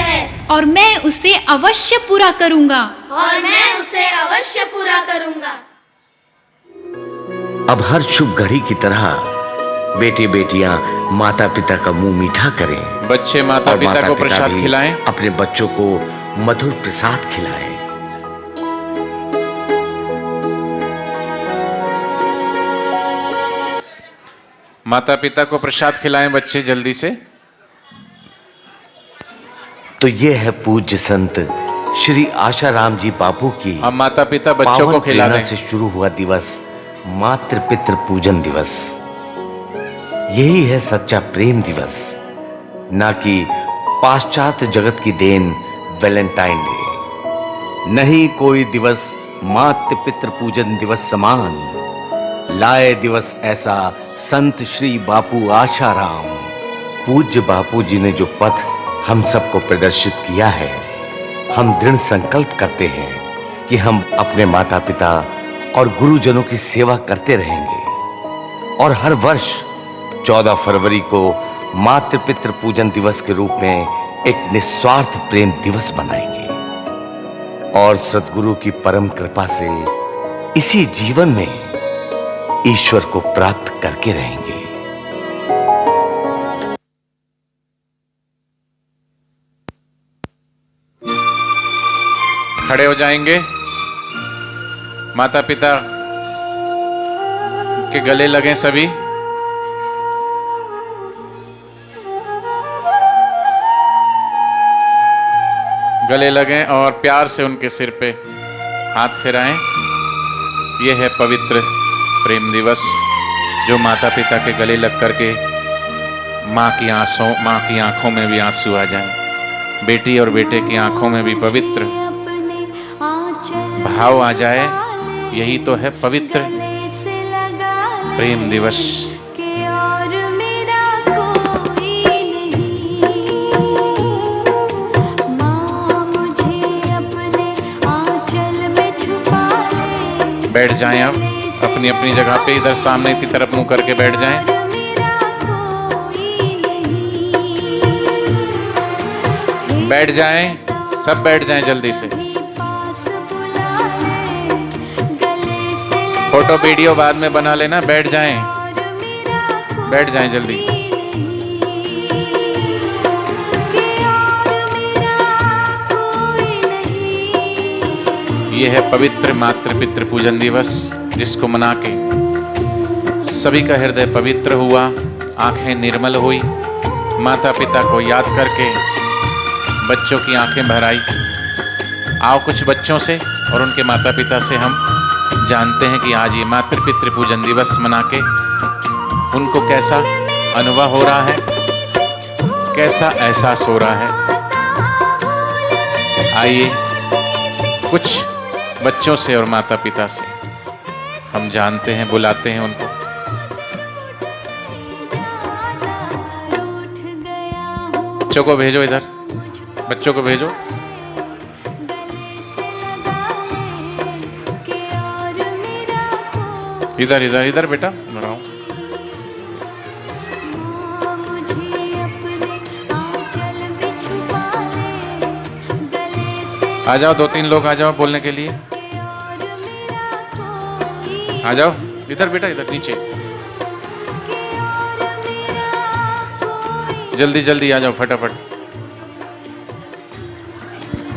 है और मैं उसे अवश्य पूरा करूंगा। अब हर शुभ घड़ी की तरह बेटे बेटियां माता पिता का मुंह मीठा करें। बच्चे माता पिता को प्रसाद खिलाएं, अपने बच्चों को मधुर प्रसाद खिलाएं। माता पिता को प्रसाद खिलाएं बच्चे जल्दी से। तो ये है पूज्य संत श्री आशाराम जी बापू की अब माता पिता बच्चों को खिला दें। से शुरू हुआ दिवस मातृ पितृ पूजन दिवस। यही है सच्चा प्रेम दिवस, ना कि पाश्चात्य जगत की देन वैलेंटाइन डे। नहीं कोई दिवस मातृ पितृ पूजन दिवस समान, लाए दिवस ऐसा संत श्री बापू आशाराम। पूज्य बापू जी ने जो पथ हम सबको प्रदर्शित किया है, हम दृढ़ संकल्प करते हैं कि हम अपने माता पिता और गुरुजनों की सेवा करते रहेंगे और हर वर्ष 14 फरवरी को मातृ पितृ पूजन दिवस के रूप में एक निस्वार्थ प्रेम दिवस मनाएंगे और सद्गुरु की परम कृपा से इसी जीवन में ईश्वर को प्राप्त करके रहेंगे। खड़े हो जाएंगे। माता पिता के गले लगें सभी। गले लगें और प्यार से उनके सिर पे हाथ फिराएं। यह है पवित्र प्रेम दिवस, जो माता पिता के गले लग करके माँ की आंखों में भी आंसू आ जाए, बेटी और बेटे की आंखों में भी पवित्र भाव आ जाए। यही तो है पवित्र प्रेम दिवस। बैठ जाएं अब अपनी अपनी जगह पे, इधर सामने की तरफ मुंह करके बैठ जाएं। बैठ जाएं, सब बैठ जाएं जल्दी से। फोटो वीडियो बाद में बना लेना, बैठ जाएं, बैठ जाएं जल्दी। यह है पवित्र मातृ पितृ पूजन दिवस, जिसको मना के सभी का हृदय पवित्र हुआ, आंखें निर्मल हुई, माता पिता को याद करके बच्चों की आंखें भर आई। आओ कुछ बच्चों से और उनके माता पिता से हम जानते हैं कि आज ये मातृ पितृ पूजन दिवस मना के उनको कैसा अनुभव हो रहा है, कैसा एहसास हो रहा है। आइए कुछ बच्चों से और माता पिता से हम जानते हैं, बुलाते हैं उनको। बच्चों को भेजो इधर, बच्चों को भेजो। इधर इधर इधर बेटा, इधर आओ। आ जाओ, 2-3 लोग आ जाओ बोलने के लिए। आ जाओ इधर बेटा, इधर नीचे, जल्दी जल्दी आ जाओ फटाफट।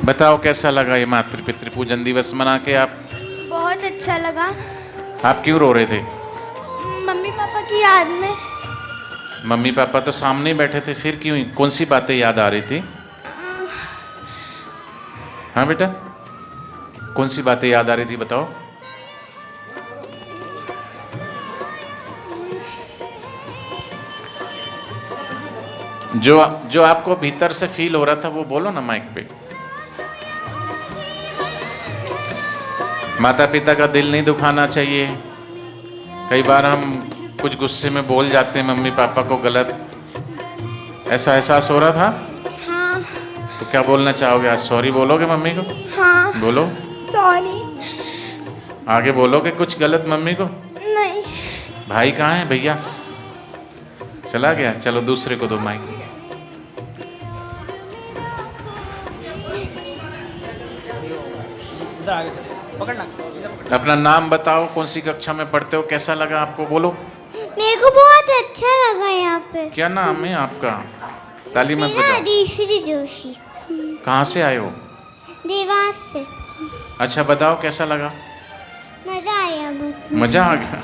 बताओ कैसा लगा ये मातृ पितृ पूजन दिवस मना के? आप बहुत अच्छा लगा। आप क्यों रो रहे थे? मम्मी पापा की याद में। मम्मी पापा तो सामने ही बैठे थे, फिर क्यों? कौन सी बातें याद आ रही थी? हाँ बेटा, कौन सी बातें याद आ रही थी बताओ। जो आपको भीतर से फील हो रहा था वो बोलो ना माइक पे। माता पिता का दिल नहीं दुखाना चाहिए। कई बार हम कुछ गुस्से में बोल जाते हैं मम्मी पापा को गलत, ऐसा एहसास हो रहा था? हाँ। तो क्या बोलना चाहोगे आज? सॉरी बोलोगे मम्मी को? हाँ। बोलो सॉरी। आगे बोलोगे कुछ गलत मम्मी को? नहीं। भाई कहाँ है? भैया चला गया? चलो दूसरे को दो माइक। अपना नाम बताओ, कौन सी कक्षा में पढ़ते हो, कैसा लगा आपको? बोलो। मेरे को बहुत अच्छा लगा यहाँ पे। क्या नाम है आपका? ताली मत मेरा बजाओ। ऋषि जोशी। कहाँ से आए हो? देवास से। अच्छा बताओ कैसा लगा? मजा आया बस। मजा आ गया।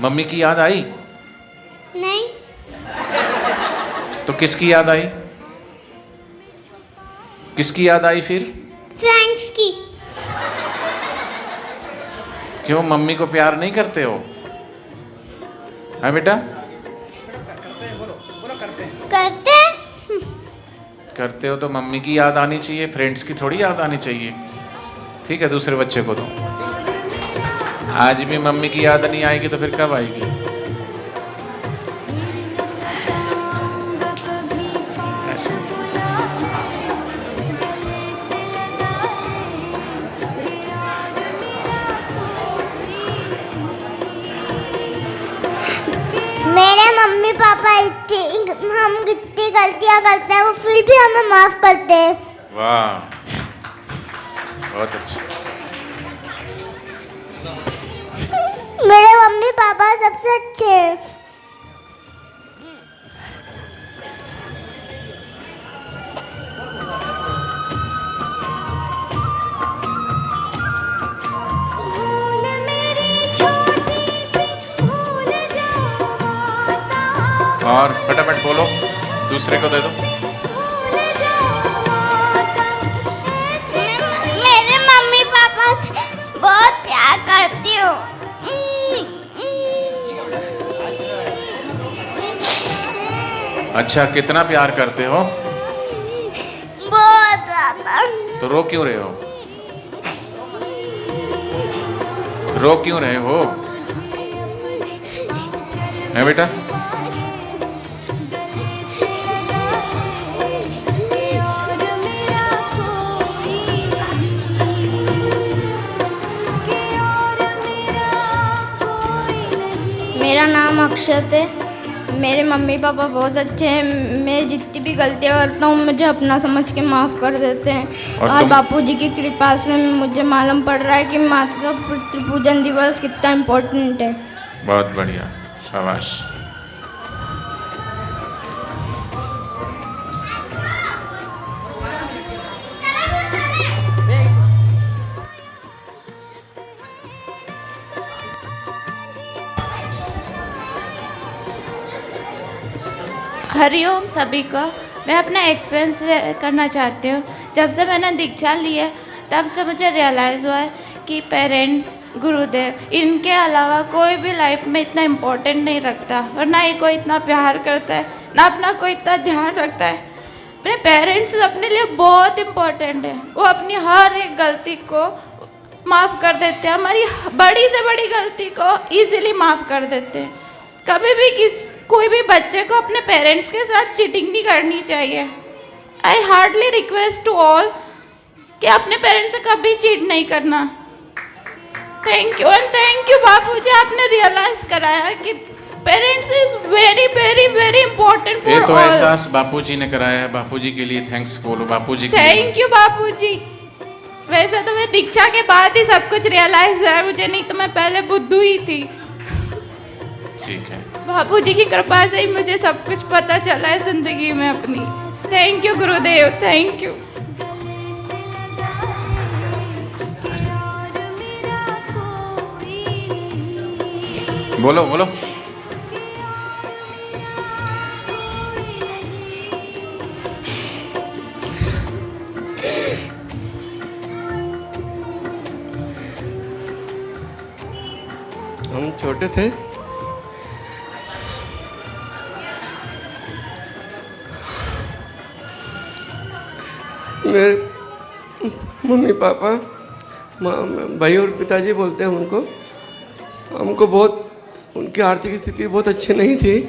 मम्मी की याद आई? नहीं। तो किसकी याद आई? किसकी याद आई फिर? फ्रेंड्स की। क्यों, मम्मी को प्यार नहीं करते हो? हाँ बेटा, करते हो तो मम्मी की याद आनी चाहिए, फ्रेंड्स की थोड़ी याद आनी चाहिए। ठीक है, दूसरे बच्चे को दो। आज भी मम्मी की याद नहीं आएगी तो फिर कब आएगी? ऐसे मेरे मम्मी पापा हम कितनी गलतियां करते हैं वो फिर भी हमें माफ करते हैं। वाह, बहुत अच्छा। मेरे मम्मी पापा सबसे अच्छे हैं। और फटाफट बोलो, दूसरे को दे दो। मेरे मम्मी पापा से बहुत प्यार करती हूँ। अच्छा, कितना प्यार करते हो? बहुत ज्यादा। तो रो क्यों रहे हो? रो क्यों रहे हो? है बेटा? मेरा नाम अक्षत है। मेरे मम्मी पापा बहुत अच्छे हैं। मैं जितनी भी गलतियाँ करता हूँ मुझे अपना समझ के माफ़ कर देते हैं। और बापूजी की कृपा से मुझे मालूम पड़ रहा है कि माता पितृ पूजन दिवस कितना इम्पोर्टेंट है। बहुत बढ़िया, शाबाश। हरिओम सभी को। मैं अपना एक्सपीरियंस करना चाहती हूँ। जब से मैंने दीक्षा ली है तब से मुझे रियलाइज़ हुआ है कि पेरेंट्स, गुरुदेव, इनके अलावा कोई भी लाइफ में इतना इम्पोर्टेंट नहीं रखता, और ना ही कोई इतना प्यार करता है, ना अपना कोई इतना ध्यान रखता है। मेरे पेरेंट्स अपने लिए बहुत इम्पोर्टेंट है। वो अपनी हर एक गलती को माफ़ कर देते हैं। हमारी बड़ी से बड़ी गलती को ईजिली माफ़ कर देते हैं। कभी भी कोई भी बच्चे को अपने पेरेंट्स के साथ चीटिंग नहीं करनी चाहिए। I hardly request to all कि अपने पेरेंट्स से कभी चीट नहीं करना। Thank you, and thank you Bapuji, आपने रियलाइज कराया कि parents is very very very important for all. ये तो एहसास बापूजी ने कराया है। बापूजी के लिए थैंक्स बोलो, बापूजी के लिए। थैंक यू बापूजी। वैसे तो मैं दीक्षा के बाद ही सब कुछ रियलाइज हुआ मुझे, नहीं तो मैं पहले बुद्धू ही थी। ठीक है, बापूजी की कृपा से ही मुझे सब कुछ पता चला है जिंदगी में अपनी। Thank you Gurudev, thank you. बोलो बोलो। हम छोटे थे, मेरे मम्मी पापा, भाई और पिताजी बोलते हैं उनको, हमको बहुत, उनकी आर्थिक स्थिति बहुत अच्छी नहीं थी,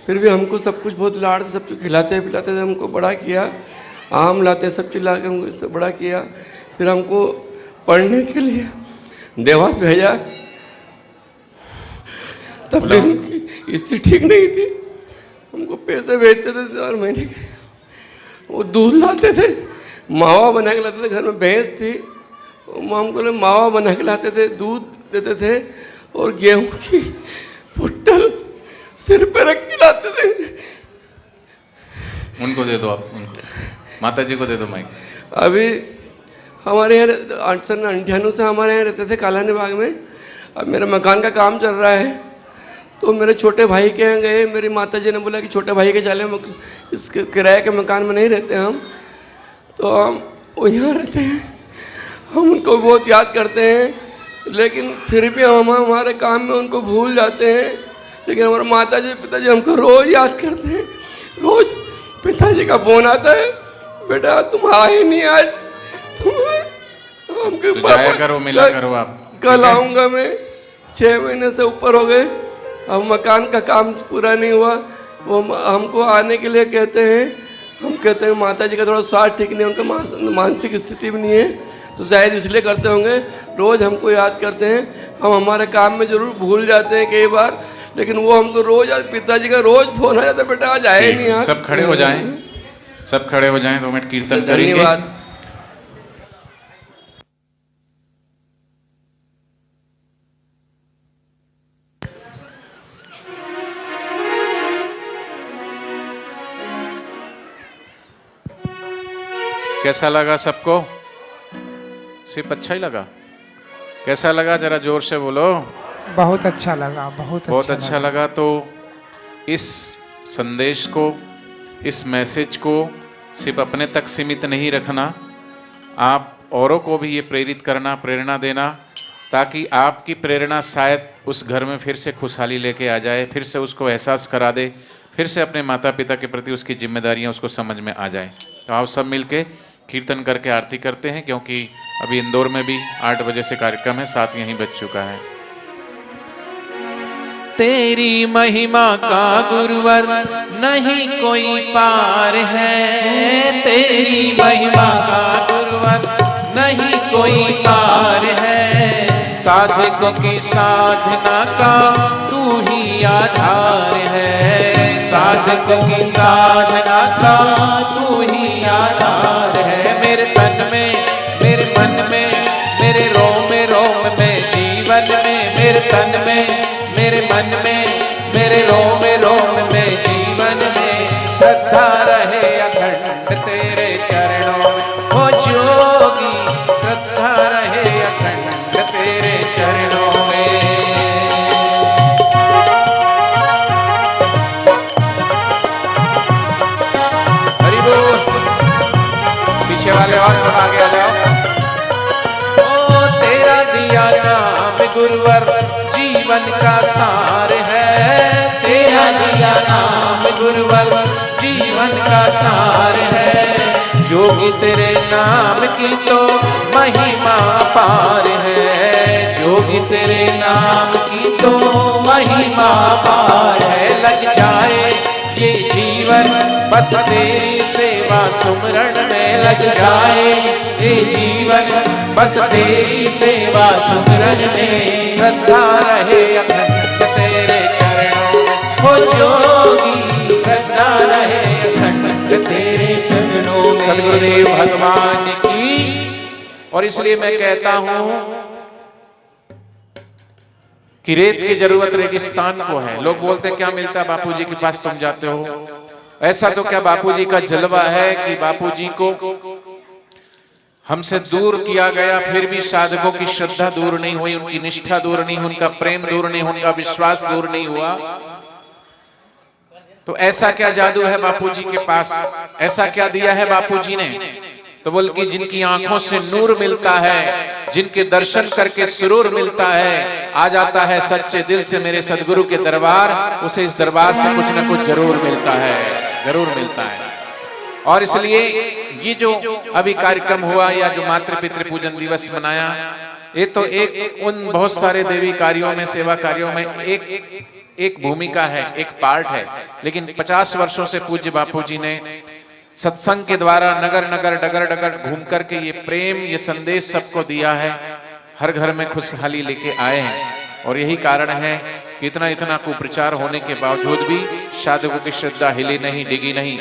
फिर भी हमको सब कुछ बहुत लाड़ से सब कुछ खिलाते पिलाते थे, हमको बड़ा किया। आम लाते सब चीज़ ला के हमको इससे बड़ा किया। फिर हमको पढ़ने के लिए देवास भेजा, तब भी उनकी स्थिति ठीक नहीं थी। हमको पैसे भेजते थे 4 महीने के, वो दूध लाते थे, मावा बना के लाते थे। घर में भैंस थी, हमको मावा बना के लाते थे, दूध देते थे, और गेहूं की पुट्टल सिर पे रख के लाते थे। उनको दे दो, आप माता जी को दे दो माइक। अभी हमारे यहाँ 98 से हमारे यहाँ रहते थे कालानी बाग में। अब मेरा मकान का काम चल रहा है, तो मेरे छोटे भाई के यहाँ गए। मेरी माता जी ने बोला कि छोटे भाई के चले, हम इस किराए के मकान में नहीं रहते हम, तो हम वो यहाँ रहते हैं। हम उनको बहुत याद करते हैं, लेकिन फिर भी हम हमारे काम में उनको भूल जाते हैं। लेकिन हमारे माता जी पिताजी हमको रोज़ याद करते हैं। रोज़ पिताजी का फोन आता है, बेटा तुम आए नहीं आज, तुम हमके तो जाया करो, मिला करो आप। कल आऊँगा मैं। 6 महीने से ऊपर हो गए, अब मकान का काम पूरा नहीं हुआ। वो हमको आने के लिए कहते हैं, हम कहते हैं माता जी का थोड़ा स्वास्थ्य ठीक नहीं है, उनका मानसिक स्थिति भी नहीं है, तो शायद इसलिए करते होंगे। रोज़ हमको याद करते हैं, हम हमारे काम में ज़रूर भूल जाते हैं कई बार, लेकिन वो हमको रोज़, पिताजी का रोज़ फोन आ जाता है, बेटा आज आए नहीं। आज सब खड़े हो जाएं, सब खड़े हो जाएं, 2 मिनट कीर्तन करेंगे। धन्यवाद। कैसा लगा सबको? सिर्फ अच्छा ही लगा? कैसा लगा जरा जोर से बोलो। बहुत अच्छा लगा, बहुत अच्छा लगा। तो इस संदेश को, इस मैसेज को सिर्फ अपने तक सीमित नहीं रखना, आप औरों को भी ये प्रेरित करना, प्रेरणा देना, ताकि आपकी प्रेरणा शायद उस घर में फिर से खुशहाली लेके आ जाए, फिर से उसको एहसास करा दे, फिर से अपने माता पिता के प्रति उसकी जिम्मेदारियां उसको समझ में आ जाए। तो आप सब मिलके कीर्तन करके आरती करते हैं, क्योंकि अभी इंदौर में भी 8 बजे से कार्यक्रम है, साथ यहीं बज चुका है। तेरी महिमा का गुरुवर नहीं कोई पार है, तेरी महिमा का गुरुवर नहीं कोई पार है, साधकों की साधना का तू ही आधार है, साधकों की साधना का तू ही आधार है। मेरे तन में, मेरे मन में, मेरे रोम रोम में, जीवन में, मेरे तन में, मेरे मन में, मेरे रोम रोम में, जीवन में श्रद्धा रहे अखंड तेरे चरणों में। ओ जोगी श्रद्धा रहे अखंड तेरे चरणों में। हरि बोल। पीछे वाले और थोड़ा आगे आ जाओ। ओ तेरा दिया नाम गुरुवर जीवन का सार है, तेरा दिया नाम गुरुवर जीवन का सार है, जोगी तेरे नाम की तो महिमा पार है, जोगी तेरे नाम की तो महिमा पार है। लग जाए ये जीवन बस तेरी सेवा सुमरण में, लग जाए ये जीवन बस तेरी सेवा सुमरण में, श्रद्धा रहे अखंड तेरे चरणों में। हो जोगी श्रद्धा रहे अखंड तेरे चरणों में। सद्गुरुदेव भगवान की। और इसलिए मैं कहता हूं कि रेत की जरूरत रेगिस्तान को है। लोग बोलते क्या मिलता है बापूजी के पास तुम जाते हो? ऐसा तो क्या बापूजी का जलवा है कि बापूजी को हमसे दूर किया गया, फिर भी साधकों की श्रद्धा दूर नहीं हुई, उनकी निष्ठा दूर नहीं, उनका प्रेम दूर नहीं, उनका विश्वास दूर नहीं हुआ। तो ऐसा क्या जादू है बापूजी के पास? ऐसा क्या दिया है बापूजी ने? तो बोल कि जिनकी आंखों से नूर मिलता है, जिनके दर्शन करके सुरूर मिलता है, आ जाता है सच्चे दिल से मेरे सदगुरु के दरबार, उसे इस दरबार से कुछ न कुछ जरूर मिलता है, जरूर मिलता है। और इसलिए ये जो अभी कार्यक्रम हुआ या जो मातृ पितृ पूजन दिवस मनाया, ये तो एक उन बहुत सारे देवी कार्यों में, सेवा कार्यों में एक भूमिका है, एक पार्ट है। लेकिन 50 वर्षों से पूज्य बापूजी ने सत्संग के द्वारा नगर नगर डगर डगर घूम करके ये प्रेम, ये संदेश सबको दिया है, हर घर में खुशहाली लेके आए हैं। और यही कारण है कि इतना इतना कुप्रचार होने के बावजूद भी साधकों की श्रद्धा हिली नहीं, डिगी नहीं।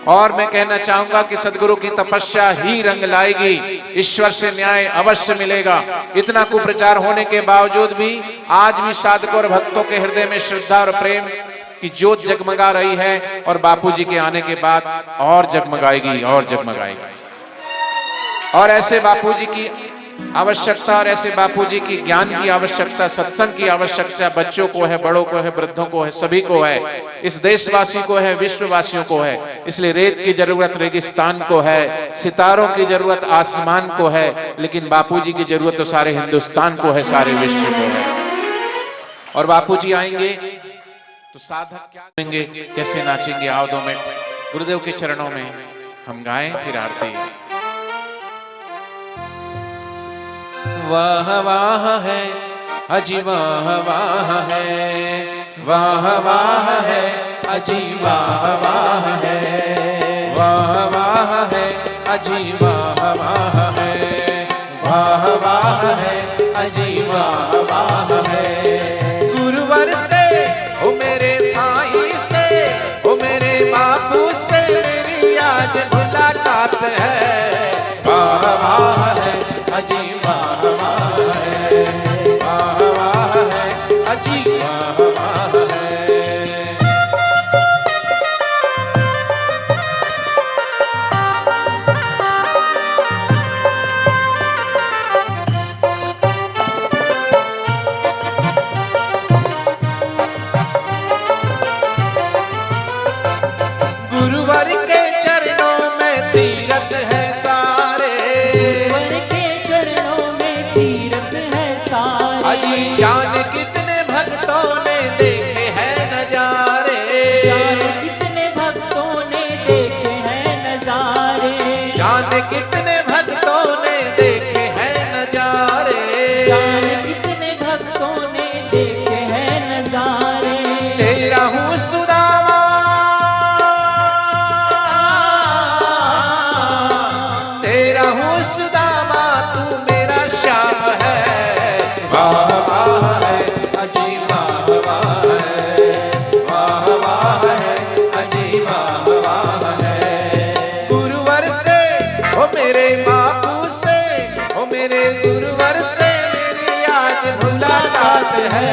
और मैं कहना चाहूंगा कि सदगुरु की तपस्या ही रंग लाएगी, ईश्वर से न्याय अवश्य मिलेगा। इतना कुप्रचार होने के बावजूद भी आज भी साधकों और भक्तों के हृदय में श्रद्धा और प्रेम की ज्योत जगमगा रही है, और बापूजी के आने के बाद और जगमगाएगी, और जगमगाएगी। और ऐसे बापूजी की आवश्यकता, और ऐसे बापूजी की ज्ञान की आवश्यकता, सत्संग की आवश्यकता बच्चों को है, बड़ों को है, वृद्धों को है, सभी को है, इस देशवासी को है, विश्ववासियों को है। इसलिए रेत की जरूरत रेगिस्तान को है, सितारों की जरूरत आसमान को है, लेकिन बापूजी की जरूरत तो सारे हिंदुस्तान को है, सारे विश्व को है। और बापूजी आएंगे तो साधक क्या करेंगे, कैसे नाचेंगे? आओ 2 मिनट गुरुदेव के चरणों में हम गाएं, फिर आरती। वाह वाह है अजी वाह वाह है, वाह वाह है अजी वाह वाह है, वाह वाह है अजी वाह वाह है, वाह वाह है अजी वाह वाह है। गुरुवर से ओ मेरे साईं से, ओ मेरे बापू से मेरी आज मुलाकात है। वाह वाह है अजी वाह वाह है, वाह वाह है अजी वाह वाह है। कितने भक्तों ने देखे हैं नजारे, जाने कितने भक्तों ने देखे हैं नजारे। तेरा हूँ सुदामा, तेरा हूँ सुदामा, तू मेरा श्याम है। वाह वाह है अजीब वाह वाह है, वाह वाह है अजीब वाह वाह है। गुरुवर से ओ मेरे बापू से, ओ मेरे गुरुवर से मेरी आज मुलाकात है।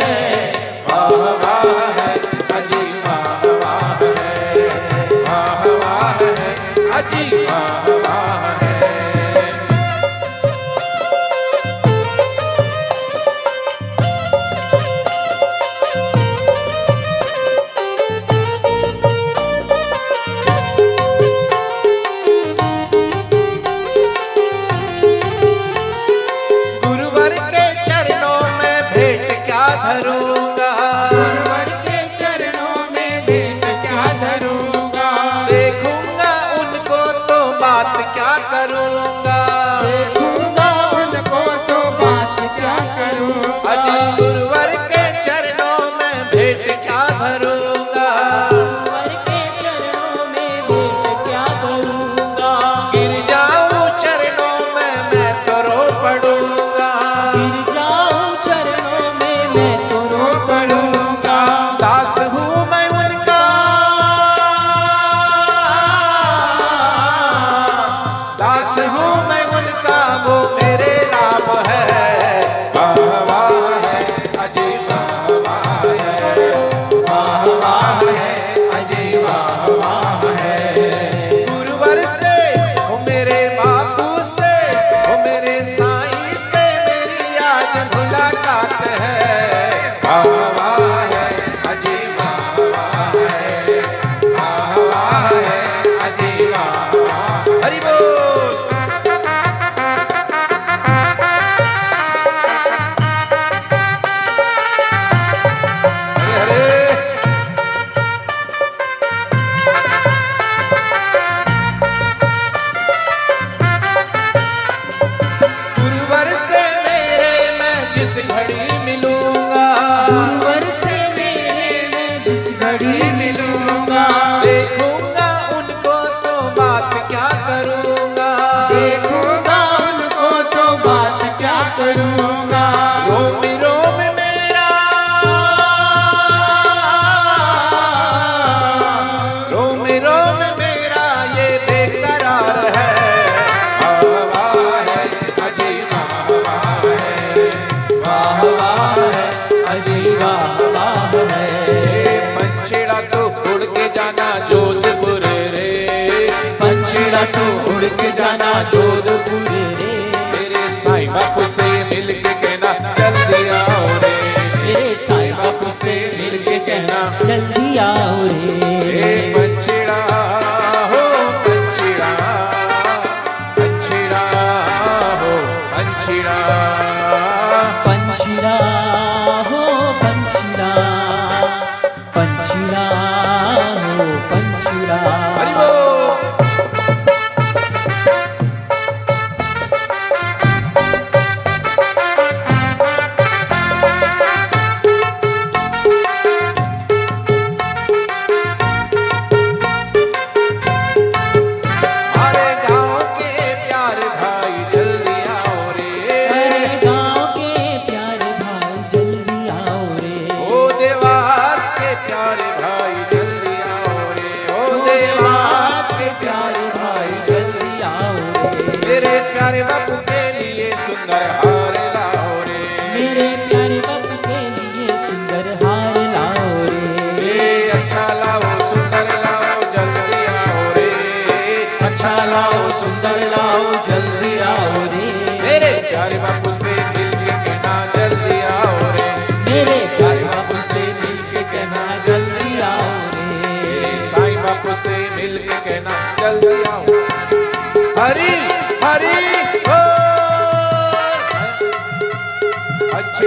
वाह वाह है अजीब वाह वाह है, वाह वाह है अजीब वाह वाह है। गुरुवर के चरणों में भेंट क्या धरूंगा, गुरुवर के चरणों में भेंट क्या धरूंगा। देखूंगा उनको तो बात क्या करूंगा, देखूंगा उनको तो बात क्या करूंगा। अजी गुरुवर के चरणों में भेंट क्या धरूंगा, गुरुवर के चरणों में भेंट क्या करूंगा। गिर जाऊं चरणों में मैं तो रो पड़ूंगा, गिर जाऊं चरणों में मैं तो रो पड़ूंगा। दास हूँ मैं उनका, दास हूँ मैं उनका, वो मेरे राम है। वाह वाह है अजीब वाह वाह है, वाह वाह है अजीब वाह वाह है। गुरुवर से ओ मेरे बापू से, ओ मेरे साईं से मेरी आज मुलाकात है। वाह वाह है अजीब वाह वाह है, वाह वाह है अजीब वाह वाह। हरि बोल। हरे हरे। गुरुवर से मेरे मैं जिस घड़ी मिलूंगा, गुरुवर से मेरे मैं जिस घड़ी मिलूंगा। देखूंगा उनको तो बात क्या करूंगा, देखूंगा उनको तो बात क्या करूंगा। रोम रोम मेरा, रोम रोम मेरा ये बेकरार है। वाह वाह है अजीब वाह वाह है, वाह वाह है अजीब वाह वाह है। पंछीड़ा तो उड़ के जाना जोधपुर रे, पंछीड़ा तो उड़ के जाना जोधपुर रे। मेरे साईं बापू से मिल के कहना जल्दी आओ रे, मेरे साईं बापू से मिल के कहना जल्दी आओ रे। ए पंछीड़ा हो पंछीड़ा, पंछीड़ा हो पंछीड़ा, पंछीड़ा हो पंछीड़ा, पंछीड़ा हो पंछीड़ा। हरि बोल। हमारे गांव के प्यार भाई जल्दी आओ रे, अरे गाँव के प्यारे भाई जल्दी आओ रे। ओ देवास के प्यारे भाई जल्दी आओ रे, ओ देवास के प्यारे भाई जल्दी आओ रे। मेरे प्यारे बापू के लिए सुंदर हार लाओ रे, मेरे प्यारे बापू के लिए सुंदर हार लाओ रे। ए अच्छा लाओ सुंदर लाओ जल्दी आओ रे, अच्छा लाओ सुंदर लाओ जल्दी आओ रे। मेरे प्यारे बापू से मिल के कहना जल्दी आओ रे, मेरे प्यारे बापू से मिल के कहना जल्दी आओ रे। साईं बापू से मिल के कहना जल्दी आओ। हरि हरि बोल। अच्छी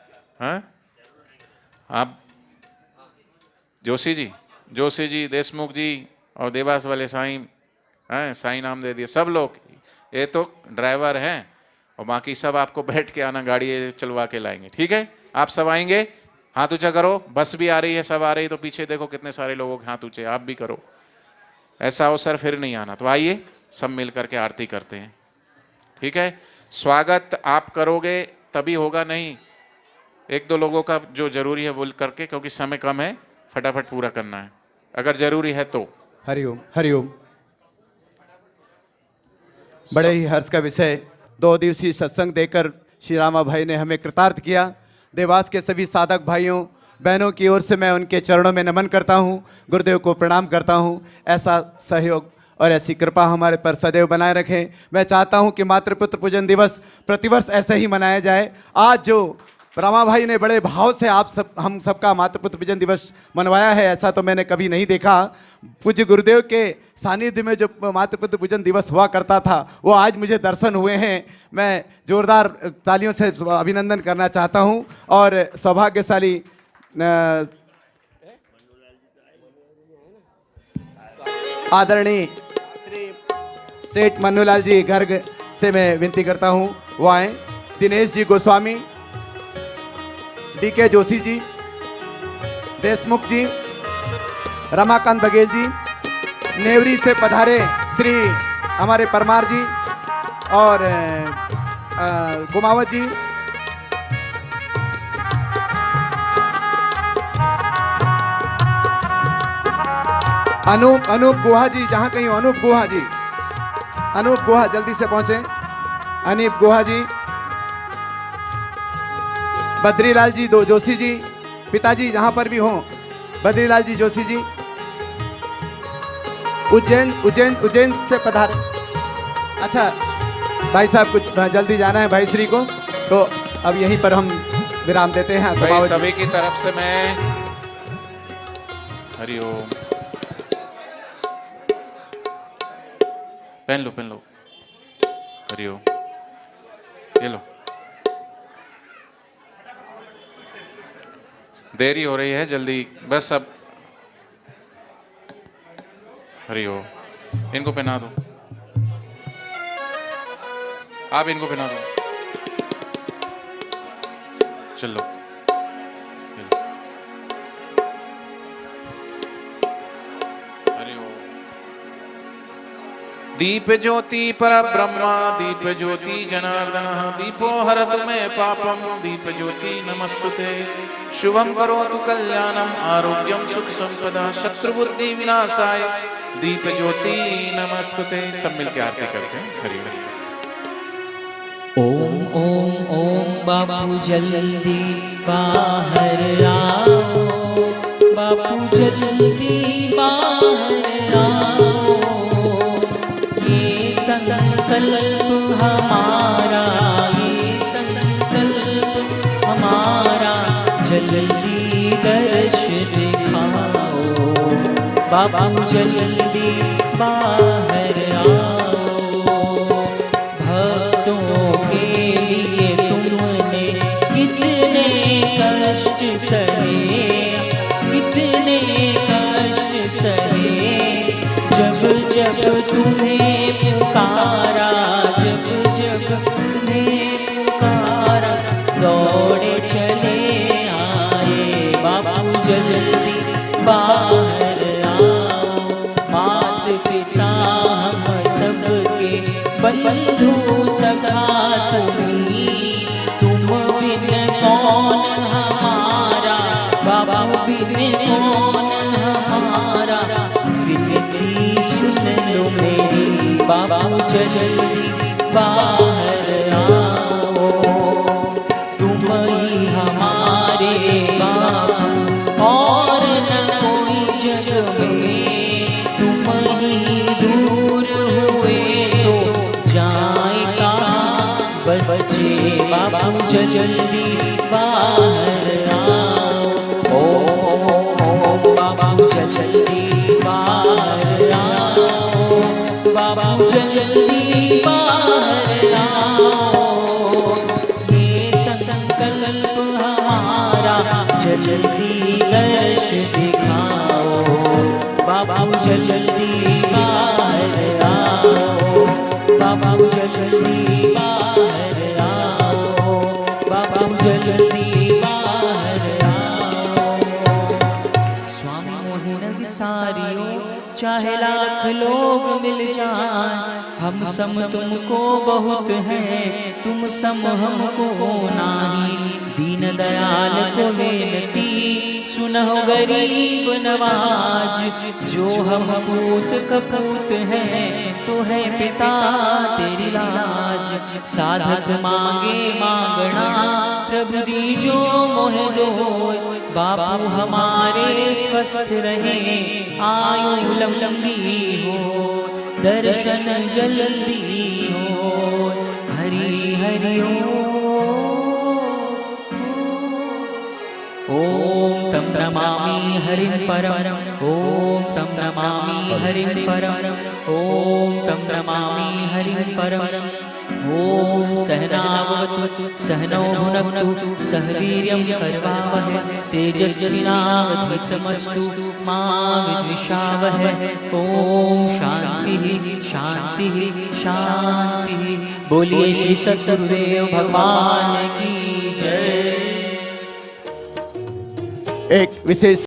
हाँ, आप जोशी जी, देशमुख जी और देवास वाले साईं, हैं, साईं नाम दे दिए, सब लोग। ये तो ड्राइवर हैं और बाकी सब आपको बैठ के आना, गाड़ी चलवा के लाएंगे। ठीक है, आप सब आएंगे, हाथ ऊंचा करो। बस भी आ रही है, सब आ रही है, तो पीछे देखो कितने सारे लोगों के हाथ ऊंचे, आप भी करो। ऐसा अवसर फिर नहीं आना। तो आइए सब मिल करके आरती करते हैं। ठीक है, स्वागत आप करोगे तभी होगा, नहीं एक दो लोगों का जो जरूरी है बोल करके, क्योंकि समय कम है, फटाफट पूरा करना है अगर जरूरी है तो। हरिओम हरिओम। बड़े ही हर्ष का विषय, 2 दिवसीय सत्संग देकर श्री रामा भाई ने हमें कृतार्थ किया। देवास के सभी साधक भाइयों बहनों की ओर से मैं उनके चरणों में नमन करता हूं, गुरुदेव को प्रणाम करता हूं। ऐसा सहयोग और ऐसी कृपा हमारे पर सदैव बनाए रखें। मैं चाहता हूं कि मातृपुत्र पूजन दिवस प्रतिवर्ष ऐसे ही मनाया जाए। आज जो रामा भाई ने बड़े भाव से हम सबका मातृपुत्र पूजन दिवस मनवाया है, ऐसा तो मैंने कभी नहीं देखा। पूज्य गुरुदेव के सानिध्य में जो मातृपुत्र पूजन दिवस हुआ करता था, वो आज मुझे दर्शन हुए हैं। मैं जोरदार तालियों से अभिनंदन करना चाहता हूं। और सौभाग्यशाली आदरणीय श्री सेठ मन्नूलाल जी गर्ग से मैं विनती करता हूं वो आए। दिनेश जी गोस्वामी, DK जोशी जी, देशमुख जी, रमाकांत बघेल जी, नेवरी से पधारे श्री हमारे परमार जी और कुमावत जी, अनूप गुहा जी, जहां कहीं अनूप गुहा जल्दी से पहुंचे। अनूप गुहा जी, बद्रीलाल जी जोशी जी, पिताजी जहां पर भी हों, बद्रीलाल जी जोशी जी, उज्जैन से पधारे। अच्छा भाई साहब कुछ जल्दी जाना है भाई श्री को, तो अब यहीं पर हम विराम देते हैं। भाई सभी की तरफ से मैं हरिओम। पहन लो हरिओम, ये लो। देरी हो रही है, जल्दी बस। अब हरिओम, इनको पहना दो, आप इनको पहना दो। चलो दीप ज्योति पर ब्रह्मा, दीप ज्योति जनार्दन, दीपो हरतु मे पापम, दीप ज्योति नमस्तुते। शुभम करोतु कल्याणम, आरोग्यम सुख संपदा, शत्रु बुद्धि विनाशाय, दीप ज्योति नमस्तुते। सब मिलकर आरती करते हैं। हरि हरि। ओम ओम ओम बापू जल्दी बाहर आओ, बापू जल्दी बाहर आओ, ये संकल्प हमारा, ये संकल्प हमारा, जल्दी दर्श दिखाओ, बापू जल्दी बाहर आओ। भक्तों के लिए तुमने कितने कष्ट सहे, कितने कष्ट सहे, जब जब तुम्हें पुकारा, जब जब तुम्हें पुकारा, दौड़े चले आए, बापू जल्दी बाहर आओ। मात पिता हम सबके बंधु सखा तुम्हीं, तुम बिन कौन हमारा, बाबा बिन कौन हमारा, विनती सुन लो मेरी, बाबू जल्दी बाहर आओ। तुम ही हमारे बाबू और न कोई जग में, तुम ही दूर हुए तो जाए कहाँ बच्चे, बाबू जल्दी बाहर आओ। ओ बाबू जल्दी बाहर आओ, बाबू जल्दी बाहर आओ, ये संकल्प हमारा, सम तुमको बहुत है, तुम सम हमको नाही। दीन दयाल को विनती सुनहो गरीब नवाज, जो हम पूत कपूत है तो है पिता तेरी लाज। साधक मांगे मांगना प्रभु दीजो मोह दोय, बापू हमारे स्वस्थ रहे आयु लंबी हो, दर्शन जल्दी हो। हरि हरि ओम तम नमामि हरिं परम, ओम तम नमामि हरिं परम, ओम तम नमामि हरिं परम। ओम सहनावतु सहनौ भुनक्तु सह वीर्यं करवावहै, तेजस्विनावधीतमस्तु मा विद्विषावहै। ओम शांति शांति शांति। बोलिए श्री सद्गुरुदेव भगवान की जय। एक विशेष